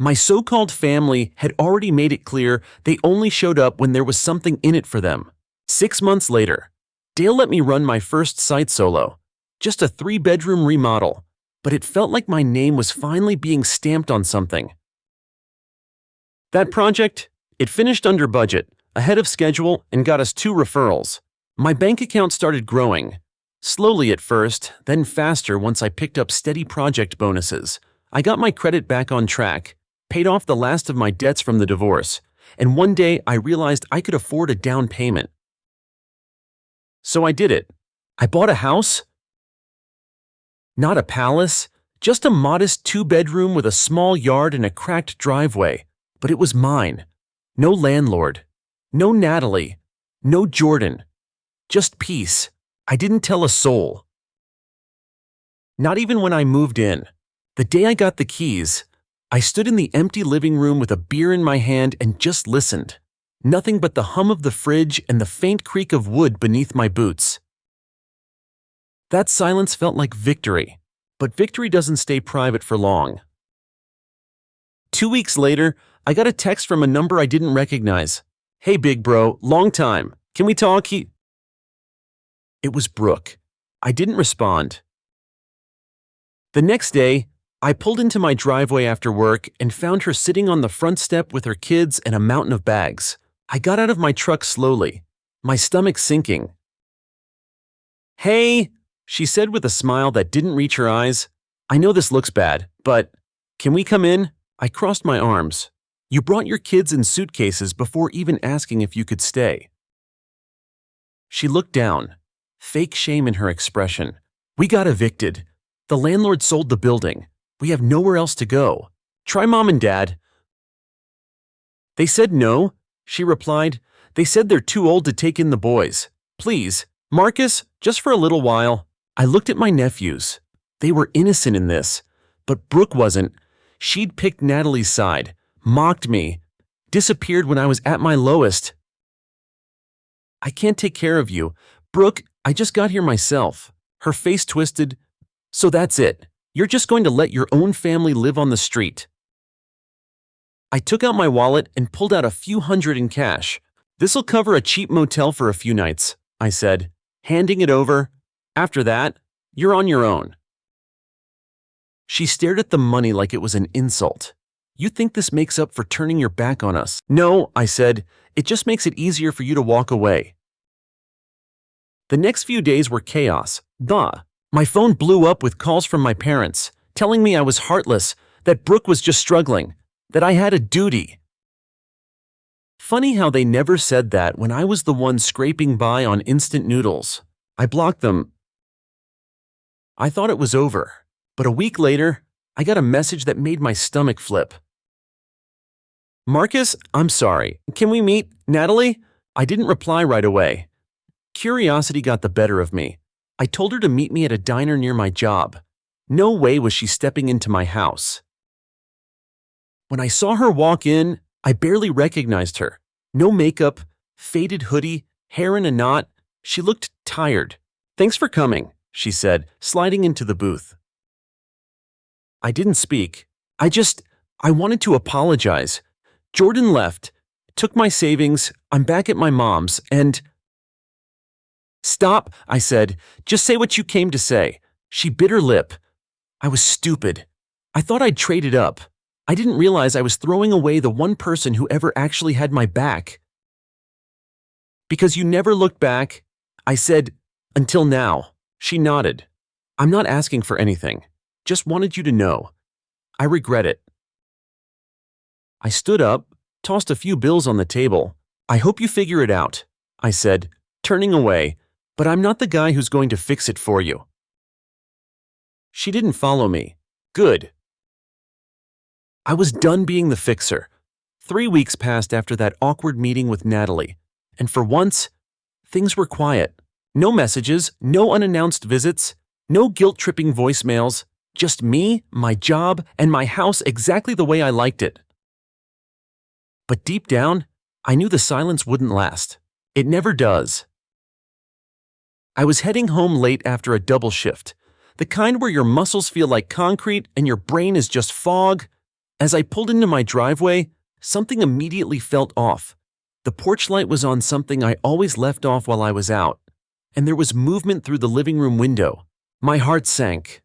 My so-called family had already made it clear they only showed up when there was something in it for them. 6 months later, Dale let me run my first site solo. Just a 3-bedroom remodel, but it felt like my name was finally being stamped on something. That project, it finished under budget, ahead of schedule, and got us 2 referrals. My bank account started growing. Slowly at first, then faster once I picked up steady project bonuses. I got my credit back on track, paid off the last of my debts from the divorce, and one day I realized I could afford a down payment. So I did it. I bought a house. Not a palace, just a modest 2-bedroom with a small yard and a cracked driveway, but it was mine. No landlord, no Natalie, no Jordan, just peace. I didn't tell a soul. Not even when I moved in. The day I got the keys, I stood in the empty living room with a beer in my hand and just listened. Nothing but the hum of the fridge and the faint creak of wood beneath my boots. That silence felt like victory, but victory doesn't stay private for long. 2 weeks later, I got a text from a number I didn't recognize. "Hey big bro, long time. Can we talk?" It was Brooke. I didn't respond. The next day, I pulled into my driveway after work and found her sitting on the front step with her kids and a mountain of bags. I got out of my truck slowly, my stomach sinking. "Hey," she said with a smile that didn't reach her eyes. "I know this looks bad, but can we come in?" I crossed my arms. "You brought your kids in suitcases before even asking if you could stay." She looked down, fake shame in her expression. "We got evicted. The landlord sold the building. We have nowhere else to go. Try mom and dad." "They said no," she replied. "They said they're too old to take in the boys. Please, Marcus, just for a little while." I looked at my nephews. They were innocent in this, but Brooke wasn't. She'd picked Natalie's side, mocked me, disappeared when I was at my lowest. "I can't take care of you. Brooke, I just got here myself." Her face twisted. "So that's it. You're just going to let your own family live on the street." I took out my wallet and pulled out a few hundred in cash. "This'll cover a cheap motel for a few nights," I said, handing it over. "After that, you're on your own." She stared at the money like it was an insult. "You think this makes up for turning your back on us?" "No," I said. "It just makes it easier for you to walk away." The next few days were chaos. My phone blew up with calls from my parents, telling me I was heartless, that Brooke was just struggling, that I had a duty. Funny how they never said that when I was the one scraping by on instant noodles. I blocked them. I thought it was over, but a week later, I got a message that made my stomach flip. "Marcus, I'm sorry. Can we meet? Natalie? I didn't reply right away. Curiosity got the better of me. I told her to meet me at a diner near my job. No way was she stepping into my house. When I saw her walk in, I barely recognized her. No makeup, faded hoodie, hair in a knot. She looked tired. "Thanks for coming," she said, sliding into the booth. I didn't speak. I wanted to apologize. Jordan left, took my savings, I'm back at my mom's, and… "Stop," I said. "Just say what you came to say." She bit her lip. I was stupid. I thought I'd traded up. I didn't realize I was throwing away the one person who ever actually had my back. "Because you never looked back," I said, "until now." She nodded. "I'm not asking for anything. Just wanted you to know. I regret it." I stood up, tossed a few bills on the table. "I hope you figure it out," I said, turning away, "but I'm not the guy who's going to fix it for you." She didn't follow me. Good. I was done being the fixer. 3 weeks passed after that awkward meeting with Natalie, and for once, things were quiet. No messages, no unannounced visits, no guilt-tripping voicemails, just me, my job, and my house exactly the way I liked it. But deep down, I knew the silence wouldn't last. It never does. I was heading home late after a double shift, the kind where your muscles feel like concrete and your brain is just fog. As I pulled into my driveway, something immediately felt off. The porch light was on something I always left off while I was out, and there was movement through the living room window. My heart sank.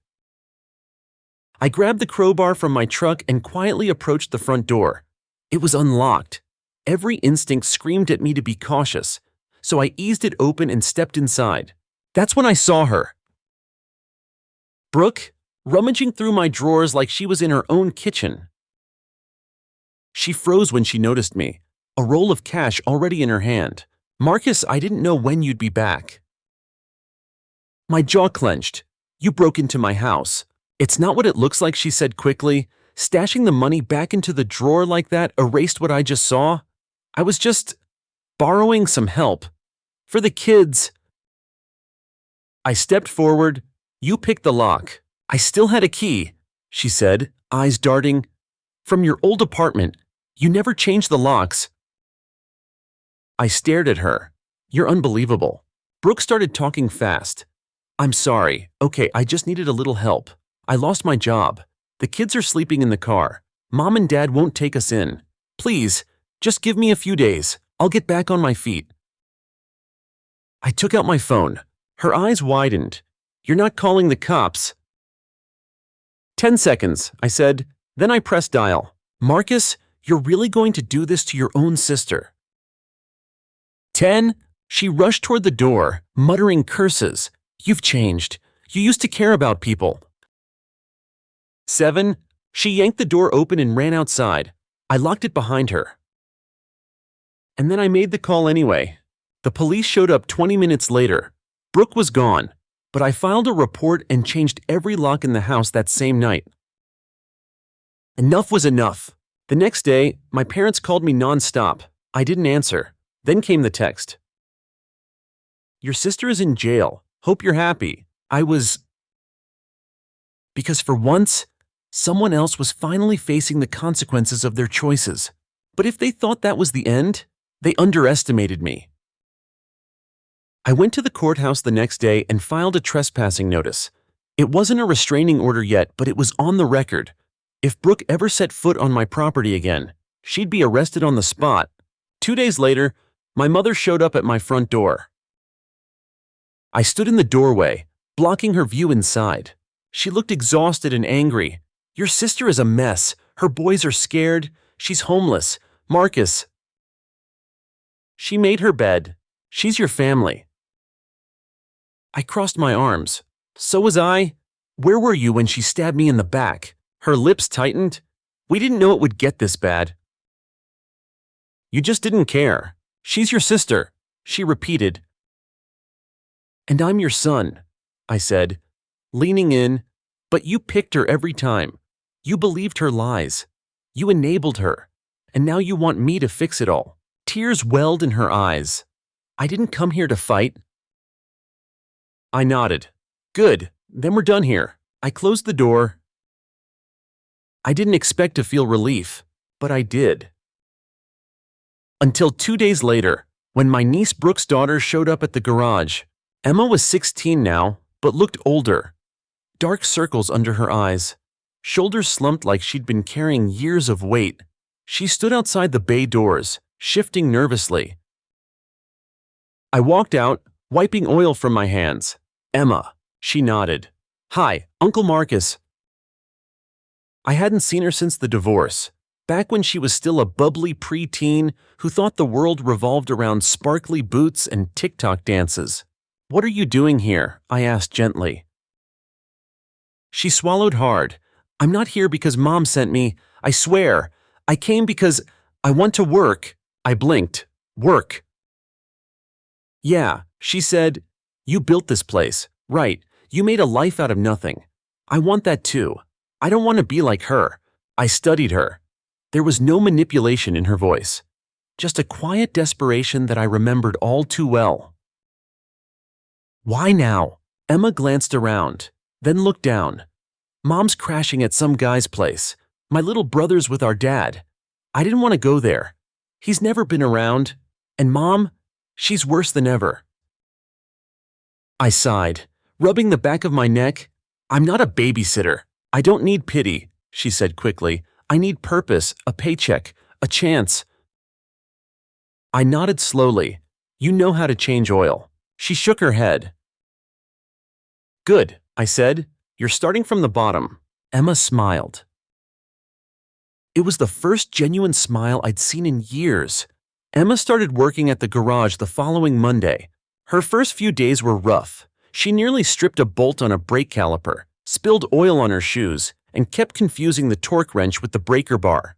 I grabbed the crowbar from my truck and quietly approached the front door. It was unlocked. Every instinct screamed at me to be cautious, so I eased it open and stepped inside. That's when I saw her. Brooke, rummaging through my drawers like she was in her own kitchen. She froze when she noticed me, a roll of cash already in her hand. "Marcus, I didn't know when you'd be back." My jaw clenched. "You broke into my house." "It's not what it looks like," she said quickly. Stashing the money back into the drawer like that erased what I just saw. I was just borrowing some help. For the kids. I stepped forward. "You picked the lock." "I still had a key," she said, eyes darting. "From your old apartment. You never changed the locks." I stared at her. "You're unbelievable." Brooke started talking fast. "I'm sorry. Okay, I just needed a little help. I lost my job. The kids are sleeping in the car. Mom and Dad won't take us in. Please, just give me a few days. I'll get back on my feet." I took out my phone. Her eyes widened. "You're not calling the cops?" 10 seconds, I said. Then I pressed dial. "Marcus, you're really going to do this to your own sister?" 10. She rushed toward the door, muttering curses. "You've changed. You used to care about people." 7. She yanked the door open and ran outside. I locked it behind her. And then I made the call anyway. The police showed up 20 minutes later. Brooke was gone, but I filed a report and changed every lock in the house that same night. Enough was enough. The next day, my parents called me nonstop. I didn't answer. Then came the text. "Your sister is in jail. Hope you're happy." Because for once, someone else was finally facing the consequences of their choices. But if they thought that was the end, they underestimated me. I went to the courthouse the next day and filed a trespassing notice. It wasn't a restraining order yet, but it was on the record. If Brooke ever set foot on my property again, she'd be arrested on the spot. 2 days later, my mother showed up at my front door. I stood in the doorway, blocking her view inside. She looked exhausted and angry. "Your sister is a mess. Her boys are scared. She's homeless. Marcus." "She made her bed. She's your family." I crossed my arms. "So was I. Where were you when she stabbed me in the back?" Her lips tightened. "We didn't know it would get this bad." "You just didn't care. She's your sister," she repeated. "And I'm your son," I said, leaning in. "But you picked her every time. You believed her lies. You enabled her. And now you want me to fix it all. Tears welled in her eyes. I didn't come here to fight. I nodded. Good, then we're done here. I closed the door. I didn't expect to feel relief, but I did. Until 2 days later, when my niece Brooke's daughter showed up at the garage. Emma was 16 now, but looked older. Dark circles under her eyes, shoulders slumped like she'd been carrying years of weight. She stood outside the bay doors, shifting nervously. I walked out, wiping oil from my hands. Emma, she nodded. Hi, Uncle Marcus. I hadn't seen her since the divorce, back when she was still a bubbly preteen who thought the world revolved around sparkly boots and TikTok dances. What are you doing here? I asked gently. She swallowed hard. I'm not here because Mom sent me. I swear. I came because I want to work. I blinked. Work. Yeah, she said. You built this place, right? You made a life out of nothing. I want that too. I don't want to be like her. I studied her. There was no manipulation in her voice. Just a quiet desperation that I remembered all too well. Why now? Emma glanced around, then looked down. Mom's crashing at some guy's place. My little brother's with our dad. I didn't want to go there. He's never been around. And Mom, she's worse than ever. I sighed, rubbing the back of my neck. I'm not a babysitter. I don't need pity, she said quickly. I need purpose, a paycheck, a chance. I nodded slowly. You know how to change oil. She shook her head. Good, I said. You're starting from the bottom. Emma smiled. It was the first genuine smile I'd seen in years. Emma started working at the garage the following Monday. Her first few days were rough. She nearly stripped a bolt on a brake caliper, spilled oil on her shoes, and kept confusing the torque wrench with the breaker bar.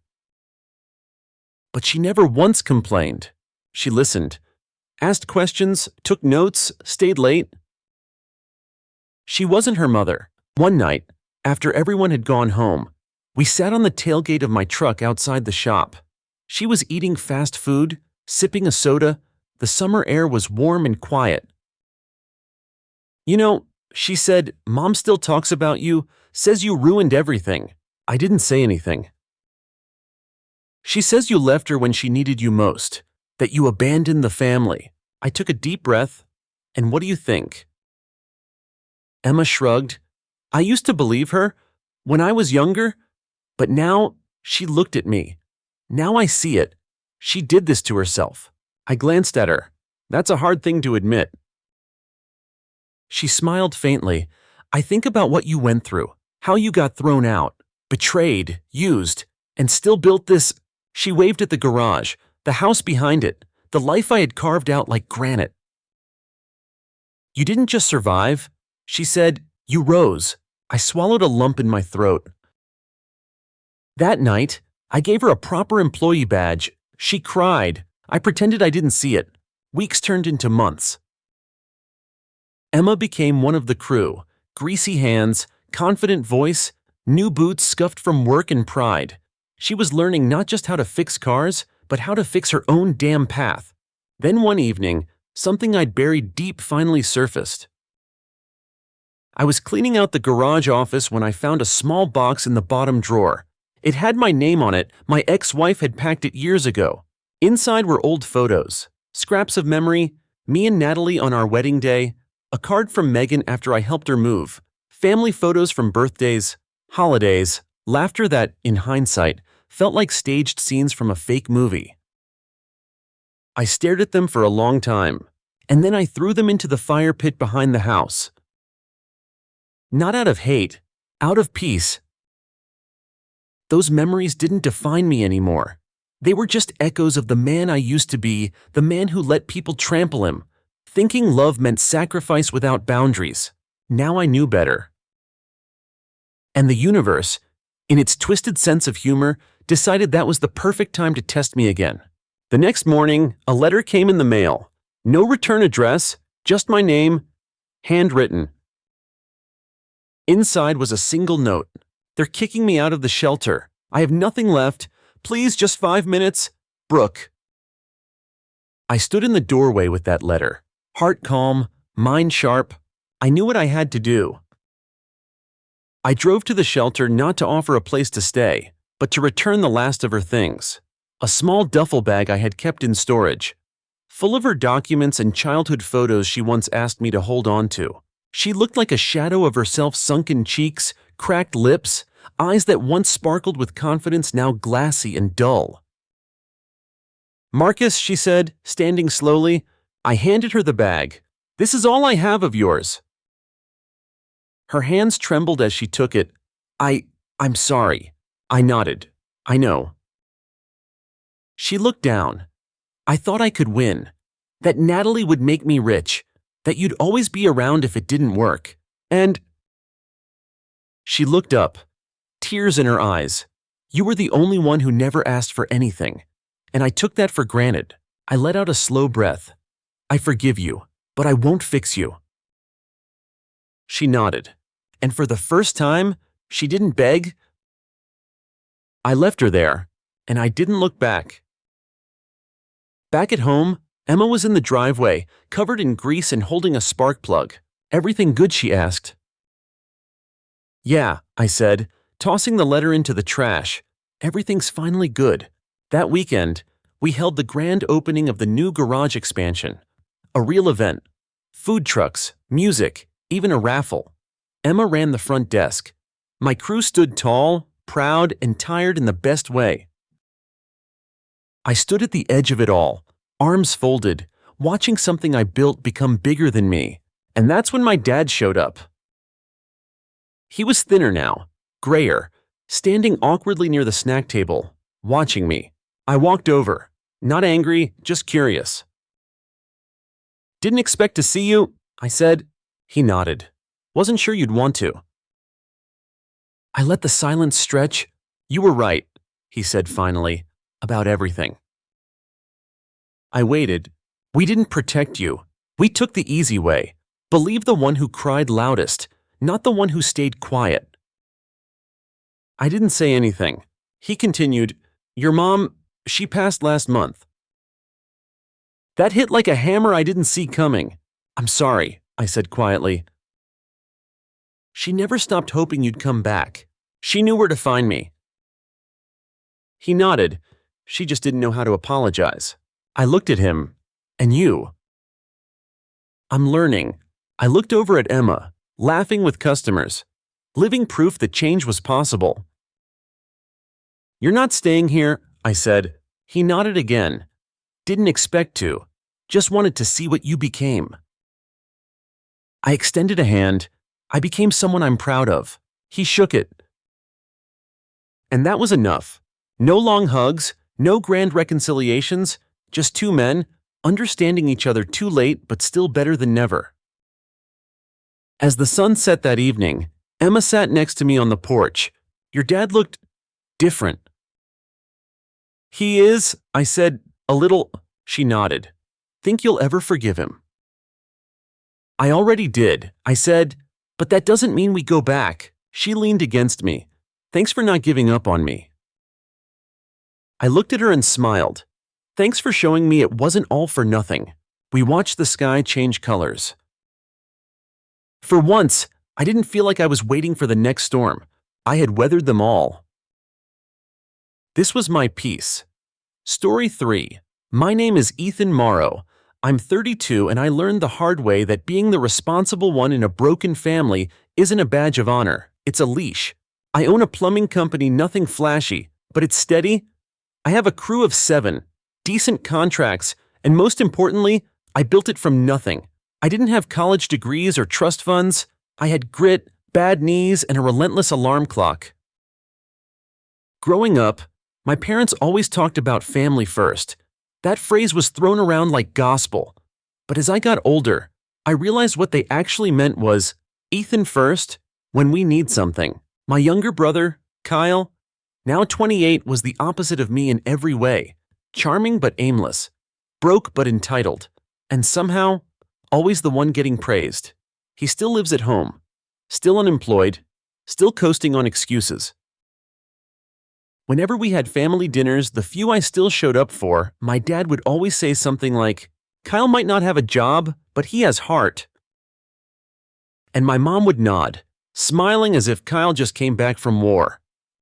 But she never once complained. She listened, asked questions, took notes, stayed late. She wasn't her mother. One night, after everyone had gone home, we sat on the tailgate of my truck outside the shop. She was eating fast food, sipping a soda. The summer air was warm and quiet. You know, she said, Mom still talks about you, says you ruined everything. I didn't say anything. She says you left her when she needed you most, that you abandoned the family. I took a deep breath, and what do you think? Emma shrugged. I used to believe her when I was younger, but now she looked at me. Now I see it. She did this to herself. I glanced at her. That's a hard thing to admit. She smiled faintly. I think about what you went through, how you got thrown out, betrayed, used, and still built this. She waved at the garage, the house behind it, the life I had carved out like granite. You didn't just survive, she said, you rose. I swallowed a lump in my throat. That night, I gave her a proper employee badge. She cried. I pretended I didn't see it. Weeks turned into months. Emma became one of the crew. Greasy hands, confident voice, new boots scuffed from work and pride. She was learning not just how to fix cars, but how to fix her own damn path. Then one evening, something I'd buried deep finally surfaced. I was cleaning out the garage office when I found a small box in the bottom drawer. It had my name on it. My ex-wife had packed it years ago. Inside were old photos, scraps of memory, me and Natalie on our wedding day, a card from Megan after I helped her move, family photos from birthdays, holidays, laughter that, in hindsight, felt like staged scenes from a fake movie. I stared at them for a long time, and then I threw them into the fire pit behind the house. Not out of hate, out of peace. Those memories didn't define me anymore. They were just echoes of the man I used to be, the man who let people trample him, thinking love meant sacrifice without boundaries. Now I knew better. And the universe, in its twisted sense of humor, decided that was the perfect time to test me again. The next morning, a letter came in the mail. No return address, just my name, handwritten. Inside was a single note. They're kicking me out of the shelter. I have nothing left. Please, just 5 minutes. Brooke. I stood in the doorway with that letter, heart calm, mind sharp. I knew what I had to do. I drove to the shelter not to offer a place to stay, but to return the last of her things. A small duffel bag I had kept in storage, full of her documents and childhood photos she once asked me to hold on to. She looked like a shadow of herself, sunken cheeks, cracked lips, eyes that once sparkled with confidence now glassy and dull. "Marcus," she said, standing slowly. I handed her the bag. "This is all I have of yours." Her hands trembled as she took it. I'm sorry." I nodded. "I know." She looked down. "I thought I could win. That Natalie would make me rich. That you'd always be around if it didn't work. And—" She looked up, tears in her eyes. "You were the only one who never asked for anything. And I took that for granted." I let out a slow breath. "I forgive you, but I won't fix you." She nodded. And for the first time, she didn't beg. I left her there, and I didn't look back. Back at home, Emma was in the driveway, covered in grease and holding a spark plug. "Everything good?" she asked. "Yeah," I said, tossing the letter into the trash. "Everything's finally good." That weekend, we held the grand opening of the new garage expansion. A real event. Food trucks, music, even a raffle. Emma ran the front desk. My crew stood tall, proud, and tired in the best way. I stood at the edge of it all, arms folded, watching something I built become bigger than me. And that's when my dad showed up. He was thinner now, grayer, standing awkwardly near the snack table, watching me. I walked over, not angry, just curious. "Didn't expect to see you," I said. He nodded. "Wasn't sure you'd want to." I let the silence stretch. "You were right," he said finally, "about everything." I waited. "We didn't protect you. We took the easy way. Believe the one who cried loudest, not the one who stayed quiet." I didn't say anything. He continued, "Your mom, she passed last month." That hit like a hammer I didn't see coming. "I'm sorry," I said quietly. "She never stopped hoping you'd come back. She knew where to find me." He nodded. "She just didn't know how to apologize." I looked at him. "And you?" "I'm learning." I looked over at Emma, laughing with customers, living proof that change was possible. "You're not staying here," I said. He nodded again. "Didn't expect to. Just wanted to see what you became." I extended a hand. "I became someone I'm proud of." He shook it. And that was enough. No long hugs, no grand reconciliations, just two men, understanding each other too late but still better than never. As the sun set that evening, Emma sat next to me on the porch. "Your dad looked different." "He is," I said, "a little." She nodded. "Think you'll ever forgive him?" "I already did," I said, "but that doesn't mean we go back." She leaned against me. "Thanks for not giving up on me." I looked at her and smiled. "Thanks for showing me it wasn't all for nothing." We watched the sky change colors. For once, I didn't feel like I was waiting for the next storm. I had weathered them all. This was my piece. Story 3. My name is Ethan Morrow. I'm 32 and I learned the hard way that being the responsible one in a broken family isn't a badge of honor, it's a leash. I own a plumbing company, nothing flashy, but it's steady. I have a crew of 7, decent contracts, and most importantly, I built it from nothing. I didn't have college degrees or trust funds. I had grit, bad knees, and a relentless alarm clock. Growing up, my parents always talked about family first. That phrase was thrown around like gospel. But as I got older, I realized what they actually meant was Ethan first when we need something. My younger brother, Kyle, now 28, was the opposite of me in every way. Charming but aimless, broke but entitled, and somehow always the one getting praised. He still lives at home, still unemployed, still coasting on excuses. Whenever we had family dinners, the few I still showed up for, my dad would always say something like, "Kyle might not have a job, but he has heart." And my mom would nod, smiling as if Kyle just came back from war.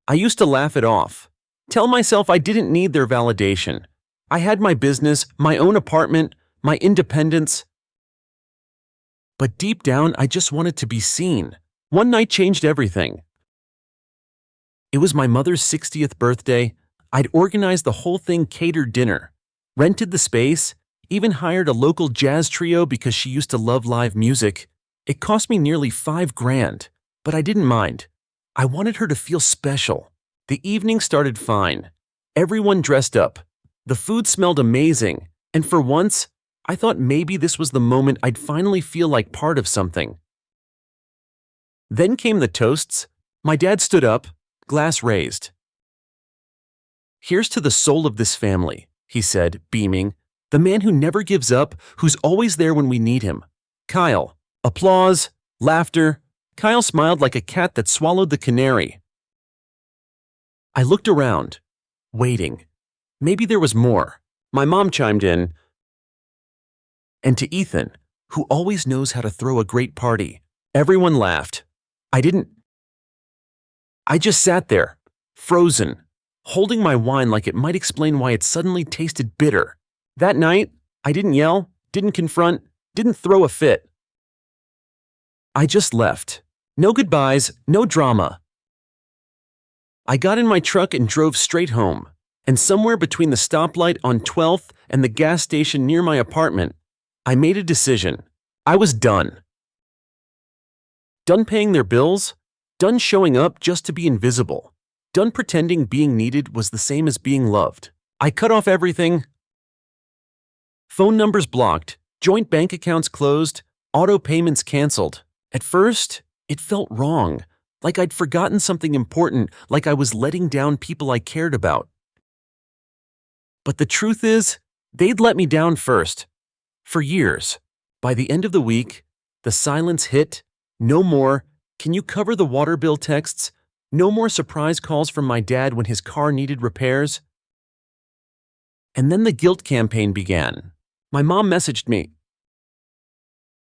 I used to laugh it off, tell myself I didn't need their validation. I had my business, my own apartment, my independence. But deep down, I just wanted to be seen. One night changed everything. It was my mother's 60th birthday. I'd organized the whole thing, catered dinner, rented the space, even hired a local jazz trio because she used to love live music. It cost me nearly $5,000, but I didn't mind. I wanted her to feel special. The evening started fine. Everyone dressed up. The food smelled amazing, and for once, I thought maybe this was the moment I'd finally feel like part of something. Then came the toasts. My dad stood up, glass raised. "Here's to the soul of this family," he said, beaming. "The man who never gives up, who's always there when we need him. Kyle." Applause, laughter. Kyle smiled like a cat that swallowed the canary. I looked around, waiting. Maybe there was more. My mom chimed in. "And to Ethan, who always knows how to throw a great party." Everyone laughed. I just sat there, frozen, holding my wine like it might explain why it suddenly tasted bitter. That night, I didn't yell, didn't confront, didn't throw a fit. I just left. No goodbyes, no drama. I got in my truck and drove straight home, and somewhere between the stoplight on 12th and the gas station near my apartment, I made a decision. I was done. Done paying their bills, done showing up just to be invisible, done pretending being needed was the same as being loved. I cut off everything. Phone numbers blocked, joint bank accounts closed, auto payments canceled. At first, it felt wrong, like I'd forgotten something important, like I was letting down people I cared about. But the truth is, they'd let me down first. For years. By the end of the week, the silence hit. No more, "Can you cover the water bill" texts? No more surprise calls from my dad when his car needed repairs. And then the guilt campaign began. My mom messaged me.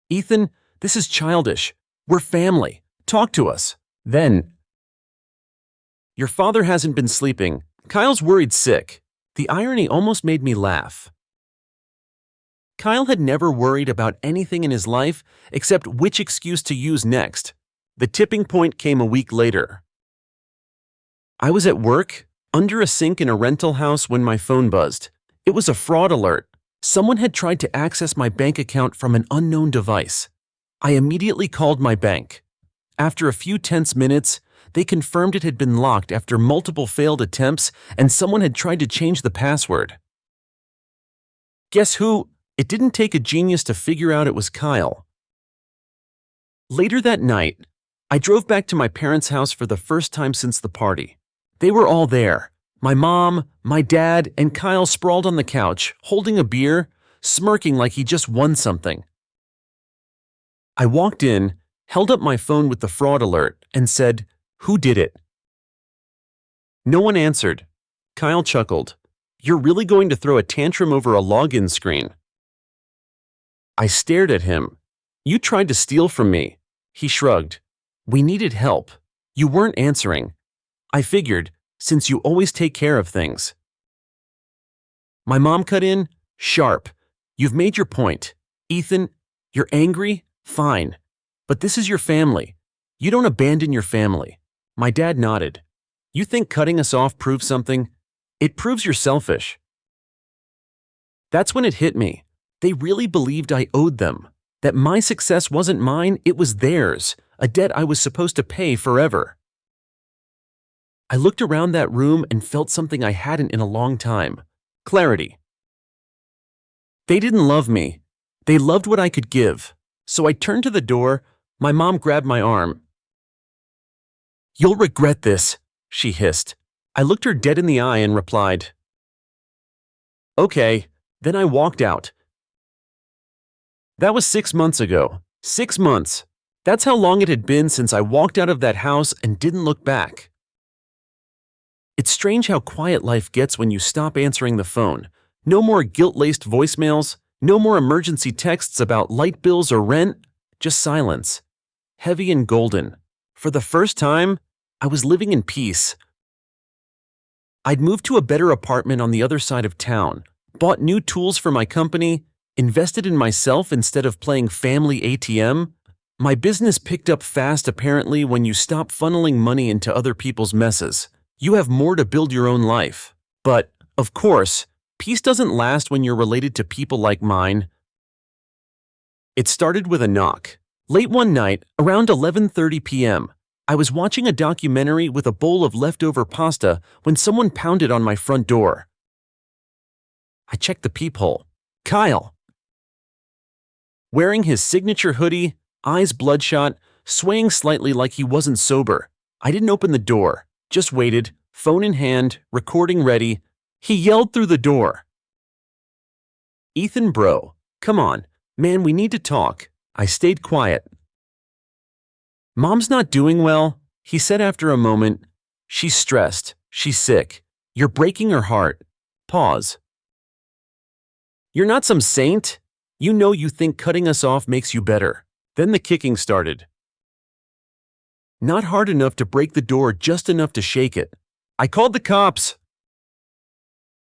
"Ethan, this is childish. We're family. Talk to us." Then, "Your father hasn't been sleeping. Kyle's worried sick." The irony almost made me laugh. Kyle had never worried about anything in his life except which excuse to use next. The tipping point came a week later. I was at work, under a sink in a rental house when my phone buzzed. It was a fraud alert. Someone had tried to access my bank account from an unknown device. I immediately called my bank. After a few tense minutes, they confirmed it had been locked after multiple failed attempts and someone had tried to change the password. Guess who? It didn't take a genius to figure out it was Kyle. Later that night, I drove back to my parents' house for the first time since the party. They were all there. My mom, my dad, and Kyle sprawled on the couch, holding a beer, smirking like he just won something. I walked in, held up my phone with the fraud alert, and said, "Who did it?" No one answered. Kyle chuckled. "You're really going to throw a tantrum over a login screen?" I stared at him. "You tried to steal from me." He shrugged. "We needed help. You weren't answering. I figured, since you always take care of things." My mom cut in, sharp. "You've made your point. Ethan, you're angry? Fine. But this is your family. You don't abandon your family." My dad nodded. "You think cutting us off proves something? It proves you're selfish." That's when it hit me. They really believed I owed them. That my success wasn't mine, it was theirs, a debt I was supposed to pay forever. I looked around that room and felt something I hadn't in a long time. Clarity. They didn't love me. They loved what I could give. So I turned to the door. My mom grabbed my arm. "You'll regret this," she hissed. I looked her dead in the eye and replied, "Okay." Then I walked out. That was 6 months ago. 6 months. That's how long it had been since I walked out of that house and didn't look back. It's strange how quiet life gets when you stop answering the phone. No more guilt-laced voicemails, no more emergency texts about light bills or rent, just silence. Heavy and golden. For the first time, I was living in peace. I'd moved to a better apartment on the other side of town, bought new tools for my company, invested in myself instead of playing family ATM. My business picked up fast apparently when you stop funneling money into other people's messes. You have more to build your own life. But, of course, peace doesn't last when you're related to people like mine. It started with a knock. Late one night, around 11:30 p.m., I was watching a documentary with a bowl of leftover pasta when someone pounded on my front door. I checked the peephole. Kyle. Wearing his signature hoodie, eyes bloodshot, swaying slightly like he wasn't sober. I didn't open the door, just waited, phone in hand, recording ready. He yelled through the door. Ethan, bro, come on, man, we need to talk. I stayed quiet. Mom's not doing well, he said after a moment. She's stressed, she's sick. You're breaking her heart. Pause. You're not some saint. You know you think cutting us off makes you better. Then the kicking started. Not hard enough to break the door, just enough to shake it. I called the cops.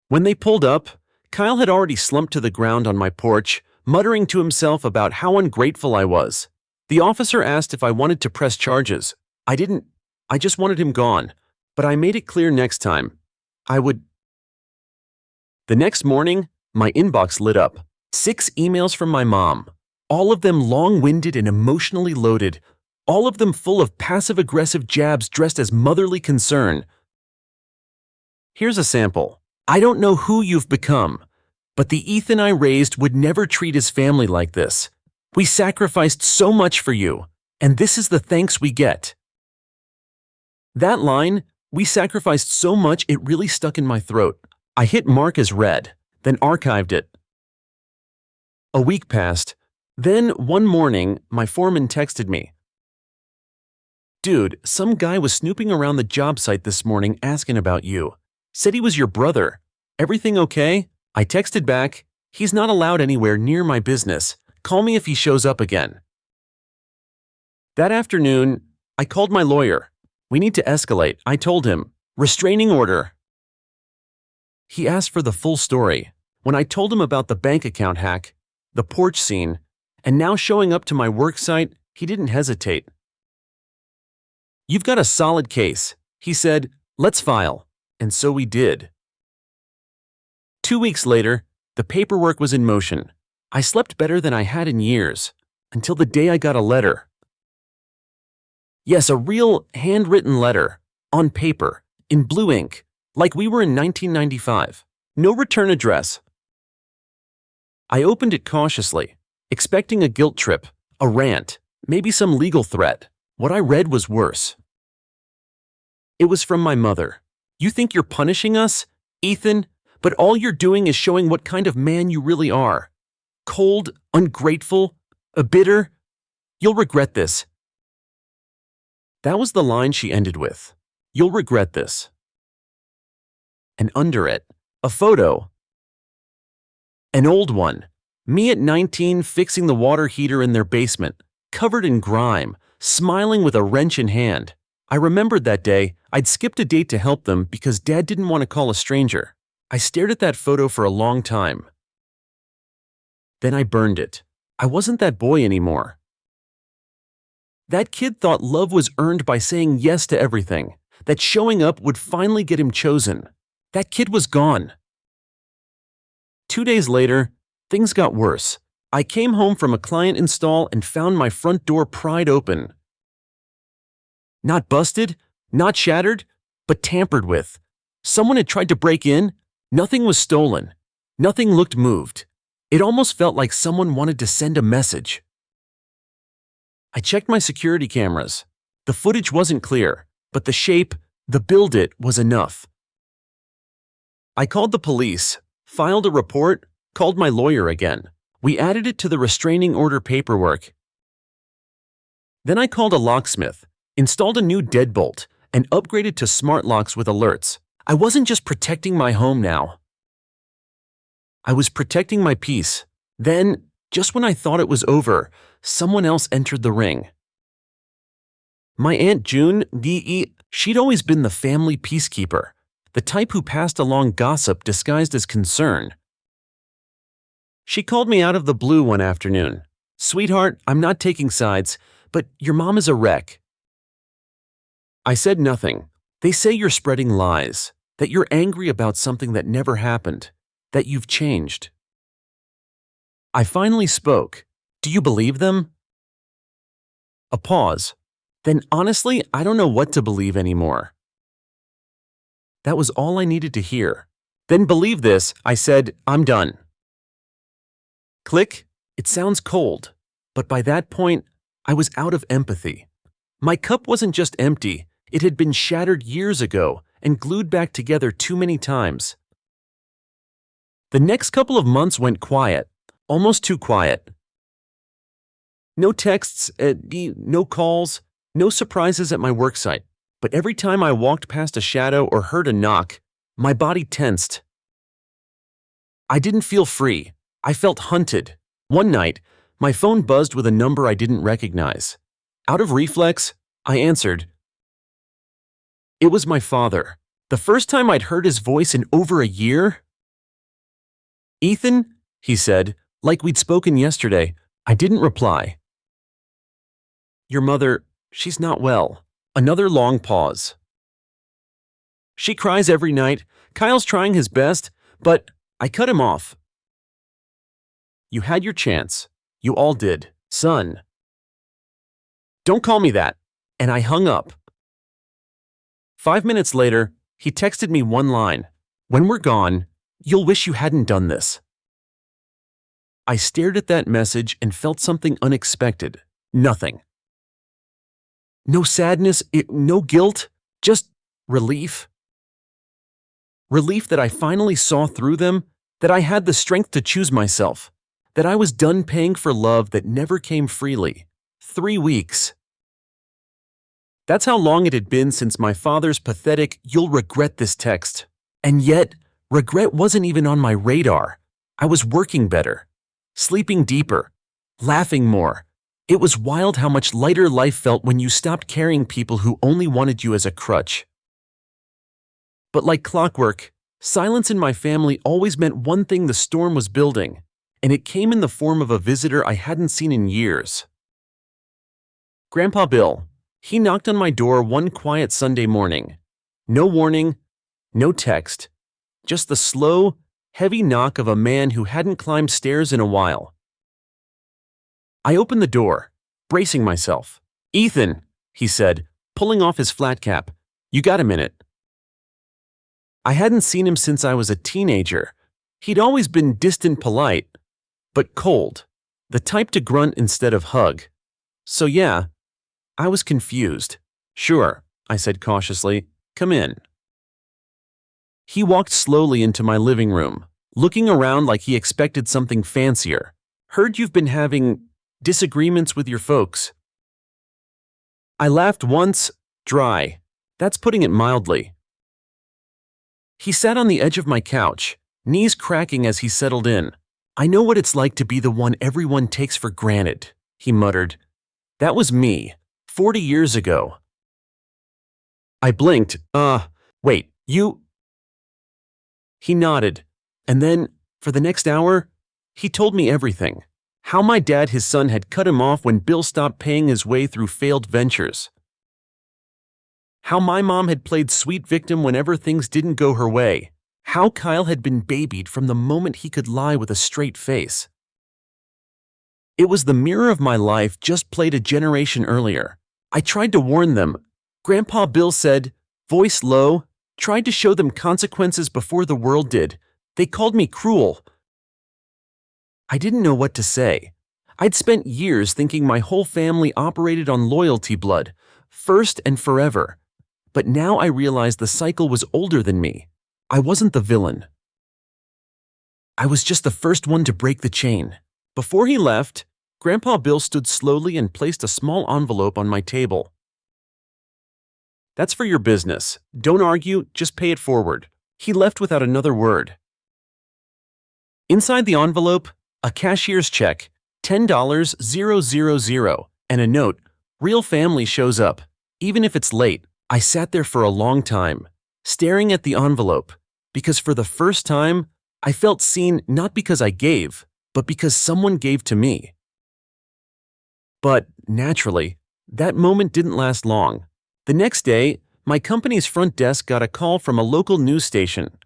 When they pulled up, Kyle had already slumped to the ground on my porch, muttering to himself about how ungrateful I was. The officer asked if I wanted to press charges. I didn't. I just wanted him gone. But I made it clear next time I would. The next morning, my inbox lit up. 6 emails from my mom. All of them long-winded and emotionally loaded. All of them full of passive-aggressive jabs dressed as motherly concern. Here's a sample. I don't know who you've become, but the Ethan I raised would never treat his family like this. We sacrificed so much for you, and this is the thanks we get. That line, we sacrificed so much, it really stuck in my throat. I hit mark as read, then archived it. A week passed. Then, one morning, my foreman texted me. Dude, some guy was snooping around the job site this morning asking about you. Said he was your brother. Everything okay? I texted back, he's not allowed anywhere near my business. Call me if he shows up again. That afternoon, I called my lawyer. We need to escalate, I told him. Restraining order. He asked for the full story. When I told him about the bank account hack, the porch scene, and now showing up to my work site, he didn't hesitate. You've got a solid case, he said. Let's file. And so we did. 2 weeks later, the paperwork was in motion. I slept better than I had in years, until the day I got a letter. Yes, a real handwritten letter, on paper, in blue ink, like we were in 1995. No return address. I opened it cautiously, expecting a guilt trip, a rant, maybe some legal threat. What I read was worse. It was from my mother. You think you're punishing us, Ethan, but all you're doing is showing what kind of man you really are. Cold, ungrateful, bitter. You'll regret this. That was the line she ended with. You'll regret this. And under it, a photo. An old one. Me at 19 fixing the water heater in their basement, covered in grime, smiling with a wrench in hand. I remembered that day. I'd skipped a date to help them because Dad didn't want to call a stranger. I stared at that photo for a long time. Then I burned it. I wasn't that boy anymore. That kid thought love was earned by saying yes to everything, that showing up would finally get him chosen. That kid was gone. 2 days later, things got worse. I came home from a client install and found my front door pried open. Not busted, not shattered, but tampered with. Someone had tried to break in. Nothing was stolen. Nothing looked moved. It almost felt like someone wanted to send a message. I checked my security cameras. The footage wasn't clear, but the shape, the build it was enough. I called the police, filed a report, called my lawyer again. We added it to the restraining order paperwork. Then I called a locksmith, installed a new deadbolt, and upgraded to smart locks with alerts. I wasn't just protecting my home now. I was protecting my peace. Then, just when I thought it was over, someone else entered the ring. My Aunt June, she'd always been the family peacekeeper, the type who passed along gossip disguised as concern. She called me out of the blue one afternoon. "Sweetheart, I'm not taking sides, but your mom is a wreck." I said nothing. They say you're spreading lies, that you're angry about something that never happened, that you've changed. I finally spoke. "Do you believe them?" A pause. "Then honestly, I don't know what to believe anymore." That was all I needed to hear. "Then believe this," I said, "I'm done." Click. It sounds cold, but by that point, I was out of empathy. My cup wasn't just empty, it had been shattered years ago and glued back together too many times. The next couple of months went quiet, almost too quiet. No texts, no calls, no surprises at my worksite, but every time I walked past a shadow or heard a knock, my body tensed. I didn't feel free. I felt hunted. One night, my phone buzzed with a number I didn't recognize. Out of reflex, I answered. It was my father. The first time I'd heard his voice in over a year. "Ethan," he said, like we'd spoken yesterday. I didn't reply. "Your mother, she's not well." Another long pause. "She cries every night. Kyle's trying his best, but..." I cut him off. "You had your chance. You all did, son." "Don't call me that." And I hung up. 5 minutes later, he texted me one line. "When we're gone, you'll wish you hadn't done this." I stared at that message and felt something unexpected. Nothing. No sadness, no guilt, just relief. Relief that I finally saw through them, that I had the strength to choose myself, that I was done paying for love that never came freely. 3 weeks. That's how long it had been since my father's pathetic, "You'll regret this" text. And yet, regret wasn't even on my radar. I was working better, sleeping deeper, laughing more. It was wild how much lighter life felt when you stopped carrying people who only wanted you as a crutch. But like clockwork, silence in my family always meant one thing: the storm was building, and it came in the form of a visitor I hadn't seen in years. Grandpa Bill. He knocked on my door one quiet Sunday morning. No warning, no text, just the slow, heavy knock of a man who hadn't climbed stairs in a while. I opened the door, bracing myself. "Ethan," he said, pulling off his flat cap. "You got a minute?" I hadn't seen him since I was a teenager. He'd always been distant, polite, but cold, the type to grunt instead of hug. So yeah, I was confused. "Sure," I said cautiously. "Come in." He walked slowly into my living room, looking around like he expected something fancier. "Heard you've been having disagreements with your folks." I laughed once, dry. That's putting it mildly. He sat on the edge of my couch, knees cracking as he settled in. "I know what it's like to be the one everyone takes for granted," he muttered. "That was me, 40 years ago." I blinked. Wait, you..." He nodded, and then, for the next hour, he told me everything. How my dad, his son, had cut him off when Bill stopped paying his way through failed ventures. How my mom had played sweet victim whenever things didn't go her way. How Kyle had been babied from the moment he could lie with a straight face. It was the mirror of my life, just played a generation earlier. I tried to warn them. Grandpa Bill said, voice low, tried to show them consequences before the world did. They called me cruel. I didn't know what to say. I'd spent years thinking my whole family operated on loyalty blood, first and forever. But now I realized the cycle was older than me. I wasn't the villain. I was just the first one to break the chain. Before he left, Grandpa Bill stood slowly and placed a small envelope on my table. That's for your business. Don't argue, just pay it forward." He left without another word. Inside the envelope, a cashier's check, $10,000, and a note, "Real family shows up. Even if it's late." I sat there for a long time, staring at the envelope, because for the first time, I felt seen not because I gave, but because someone gave to me. But, naturally, that moment didn't last long. The next day, my company's front desk got a call from a local news station.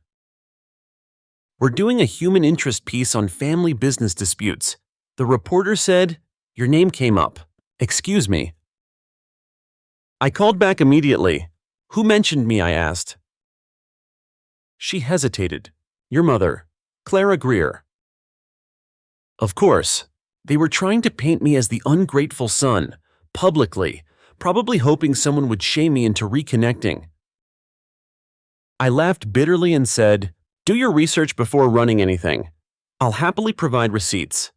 "We're doing a human interest piece on family business disputes." The reporter said, "Your name came up." "Excuse me." I called back immediately. "Who mentioned me?" I asked. She hesitated. "Your mother, Clara Greer." Of course, they were trying to paint me as the ungrateful son, publicly, probably hoping someone would shame me into reconnecting. I laughed bitterly and said, "Do your research before running anything. I'll happily provide receipts."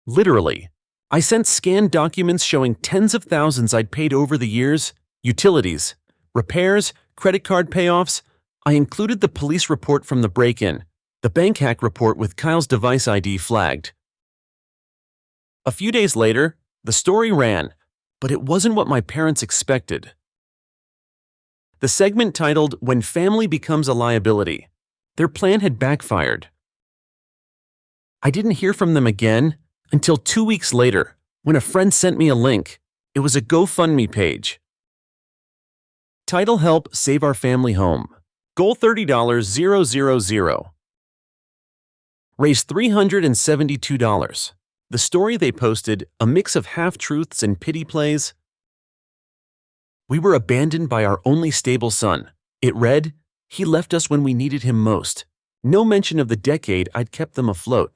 Literally, I sent scanned documents showing tens of thousands I'd paid over the years, utilities, repairs, credit card payoffs. I included the police report from the break-in, the bank hack report with Kyle's device ID flagged. A few days later, the story ran, but it wasn't what my parents expected. The segment titled, "When Family Becomes a Liability." Their plan had backfired. I didn't hear from them again until 2 weeks later, when a friend sent me a link. It was a GoFundMe page. Title: "Help Save Our Family Home." Goal: $30,000. Raised $372. The story they posted, a mix of half-truths and pity plays. "We were abandoned by our only stable son." It read, "He left us when we needed him most." No mention of the decade I'd kept them afloat.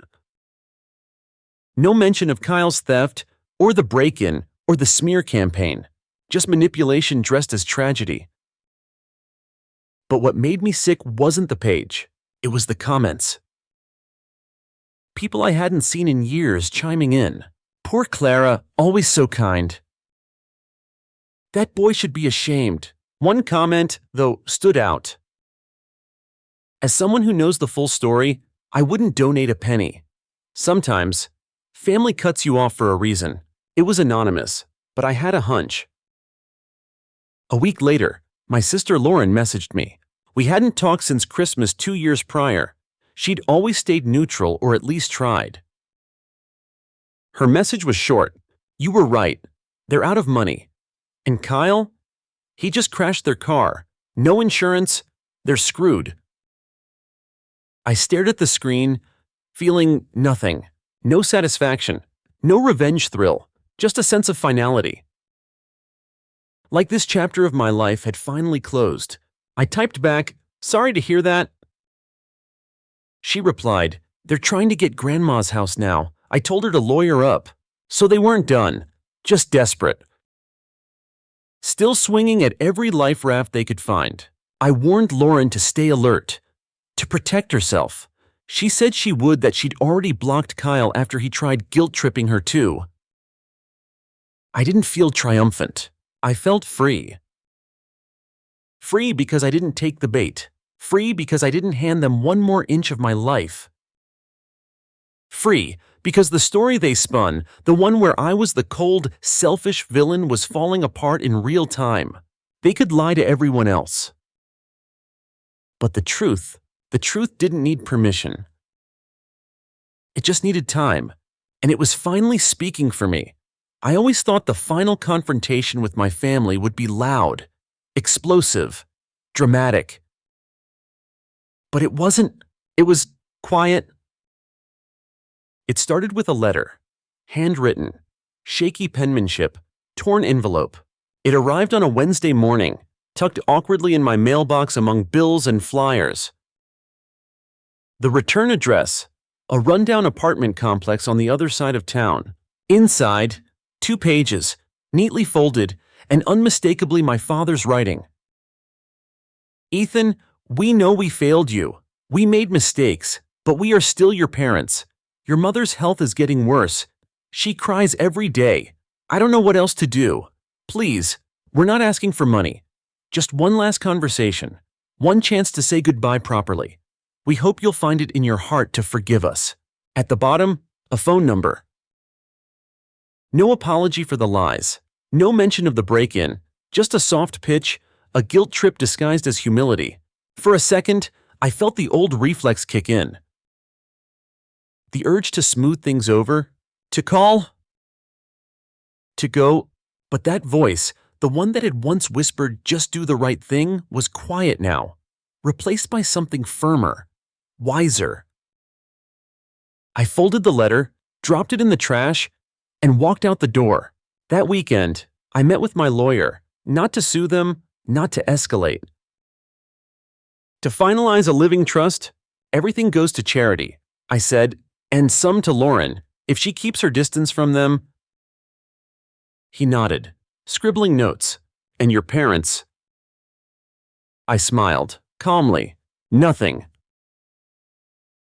No mention of Kyle's theft, or the break-in, or the smear campaign. Just manipulation dressed as tragedy. But what made me sick wasn't the page. It was the comments. People I hadn't seen in years chiming in. "Poor Clara, always so kind." "That boy should be ashamed." One comment, though, stood out. As someone who knows the full story, I wouldn't donate a penny. Sometimes, family cuts you off for a reason. It was anonymous, but I had a hunch. A week later, my sister Lauren messaged me. We hadn't talked since Christmas 2 years prior. She'd always stayed neutral, or at least tried. Her message was short. "You were right. They're out of money. And Kyle? He just crashed their car. No insurance. They're screwed." I stared at the screen, feeling nothing. No satisfaction. No revenge thrill. Just a sense of finality. Like this chapter of my life had finally closed. I typed back, "Sorry to hear that." She replied, "They're trying to get Grandma's house now. I told her to lawyer up." So they weren't done. Just desperate. Still swinging at every life raft they could find. I warned Lauren to stay alert. To protect herself. She said she would, that she'd already blocked Kyle after he tried guilt-tripping her too. I didn't feel triumphant. I felt free. Free because I didn't take the bait. Free because I didn't hand them one more inch of my life. Free because the story they spun, the one where I was the cold, selfish villain, was falling apart in real time. They could lie to everyone else. But the truth didn't need permission. It just needed time, and it was finally speaking for me. I always thought the final confrontation with my family would be loud, explosive, dramatic. But it wasn't. It was quiet. It started with a letter, handwritten, shaky penmanship, torn envelope. It arrived on a Wednesday morning, tucked awkwardly in my mailbox among bills and flyers. The return address, a rundown apartment complex on the other side of town. Inside, 2 pages, neatly folded, and unmistakably my father's writing. "Ethan, we know we failed you. We made mistakes, but we are still your parents. Your mother's health is getting worse. She cries every day. I don't know what else to do. Please, We're not asking for money. Just one last conversation. One chance to say goodbye properly. We hope you'll find it in your heart to forgive us. At the bottom, a phone number. No apology for the lies. No mention of the break-in. Just a soft pitch, a guilt trip disguised as humility. For a second, I felt the old reflex kick in. The urge to smooth things over, to call, to go, but that voice, the one that had once whispered, "Just do the right thing," was quiet now, replaced by something firmer, wiser. I folded the letter, dropped it in the trash, and walked out the door. That weekend, I met with my lawyer, not to sue them, not to escalate. To finalize a living trust, everything goes to charity, I said, and some to Lauren, if she keeps her distance from them. He nodded, scribbling notes. And your parents? I smiled, calmly. Nothing.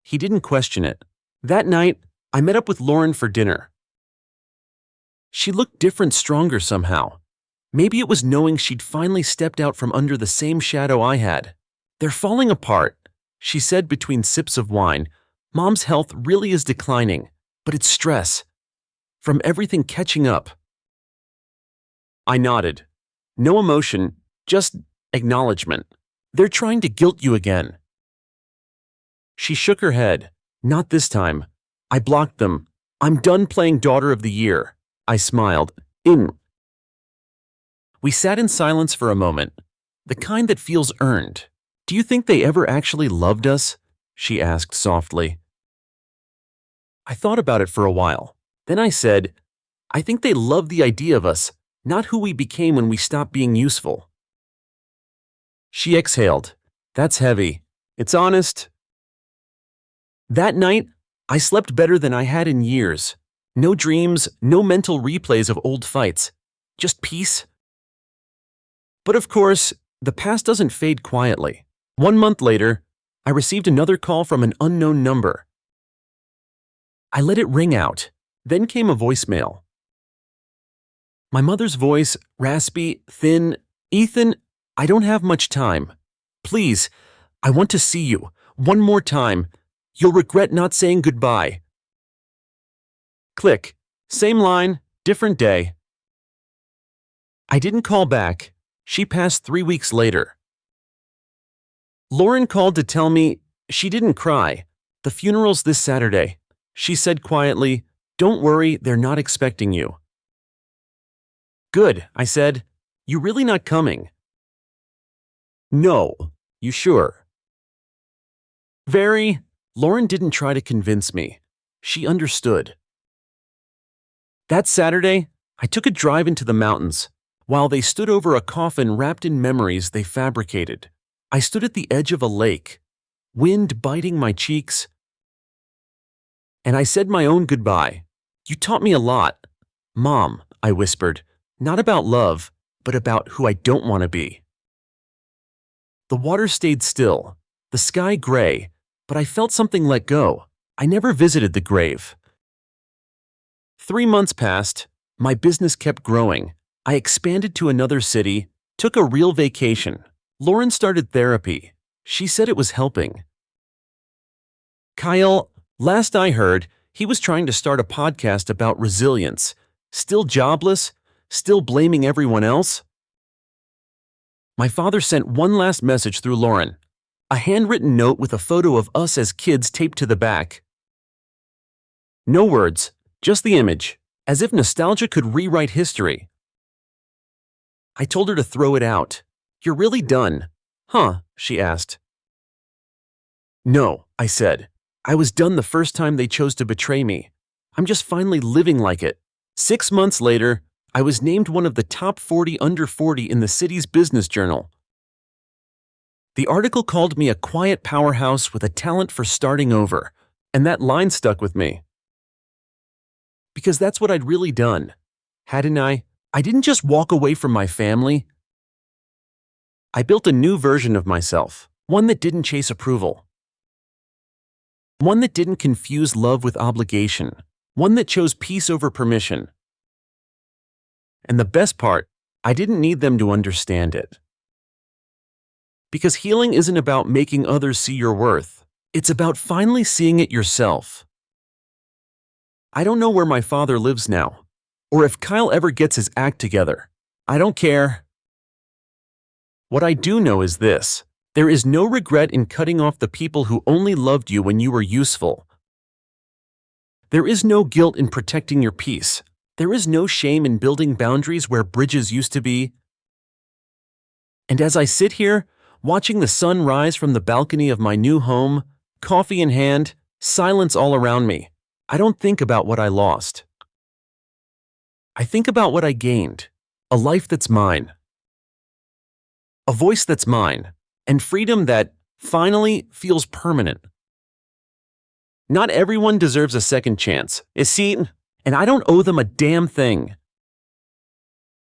He didn't question it. That night, I met up with Lauren for dinner. She looked different, stronger somehow. Maybe it was knowing she'd finally stepped out from under the same shadow I had. "They're falling apart," she said between sips of wine. "Mom's health really is declining, but it's stress. From everything catching up." I nodded. No emotion, just acknowledgement. "They're trying to guilt you again." She shook her head. "Not this time. I blocked them. I'm done playing daughter of the year." I smiled. We sat in silence for a moment, the kind that feels earned. "Do you think they ever actually loved us?" she asked softly. I thought about it for a while. Then I said, "I think they loved the idea of us, not who we became when we stopped being useful." She exhaled. "That's heavy. It's honest." That night, I slept better than I had in years. No dreams, no mental replays of old fights. Just peace. But of course, the past doesn't fade quietly. 1 month later, I received another call from an unknown number. I let it ring out. Then came a voicemail. My mother's voice, raspy, thin. "Ethan, I don't have much time. Please, I want to see you. One more time. You'll regret not saying goodbye." Click. Same line, different day. I didn't call back. She passed 3 weeks later. Lauren called to tell me she didn't cry. "The funeral's this Saturday." She said quietly, "Don't worry, they're not expecting you." "Good," I said. "You really not coming?" "No. You sure?" "Very." Lauren didn't try to convince me. She understood. That Saturday, I took a drive into the mountains. While they stood over a coffin wrapped in memories they fabricated, I stood at the edge of a lake, wind biting my cheeks, and I said my own goodbye. "You taught me a lot, Mom," I whispered, "not about love, but about who I don't want to be." The water stayed still, the sky gray, but I felt something let go. I never visited the grave. 3 months passed. My business kept growing. I expanded to another city, took a real vacation. Lauren started therapy. She said it was helping. Kyle, last I heard, he was trying to start a podcast about resilience. Still jobless? Still blaming everyone else? My father sent one last message through Lauren. A handwritten note with a photo of us as kids taped to the back. No words, just the image, as if nostalgia could rewrite history. I told her to throw it out. "You're really done, huh?" she asked. "No," I said. "I was done the first time they chose to betray me. I'm just finally living like it." 6 months later, I was named one of the top 40 under 40 in the city's business journal. The article called me a quiet powerhouse with a talent for starting over, and that line stuck with me. Because that's what I'd really done, hadn't I? I didn't just walk away from my family. I built a new version of myself, one that didn't chase approval. One that didn't confuse love with obligation. One that chose peace over permission. And the best part, I didn't need them to understand it. Because healing isn't about making others see your worth. It's about finally seeing it yourself. I don't know where my father lives now, or if Kyle ever gets his act together. I don't care. What I do know is this: there is no regret in cutting off the people who only loved you when you were useful. There is no guilt in protecting your peace. There is no shame in building boundaries where bridges used to be. And as I sit here, watching the sun rise from the balcony of my new home, coffee in hand, silence all around me, I don't think about what I lost. I think about what I gained: a life that's mine, a voice that's mine, and freedom that, finally, feels permanent. Not everyone deserves a second chance, and I don't owe them a damn thing.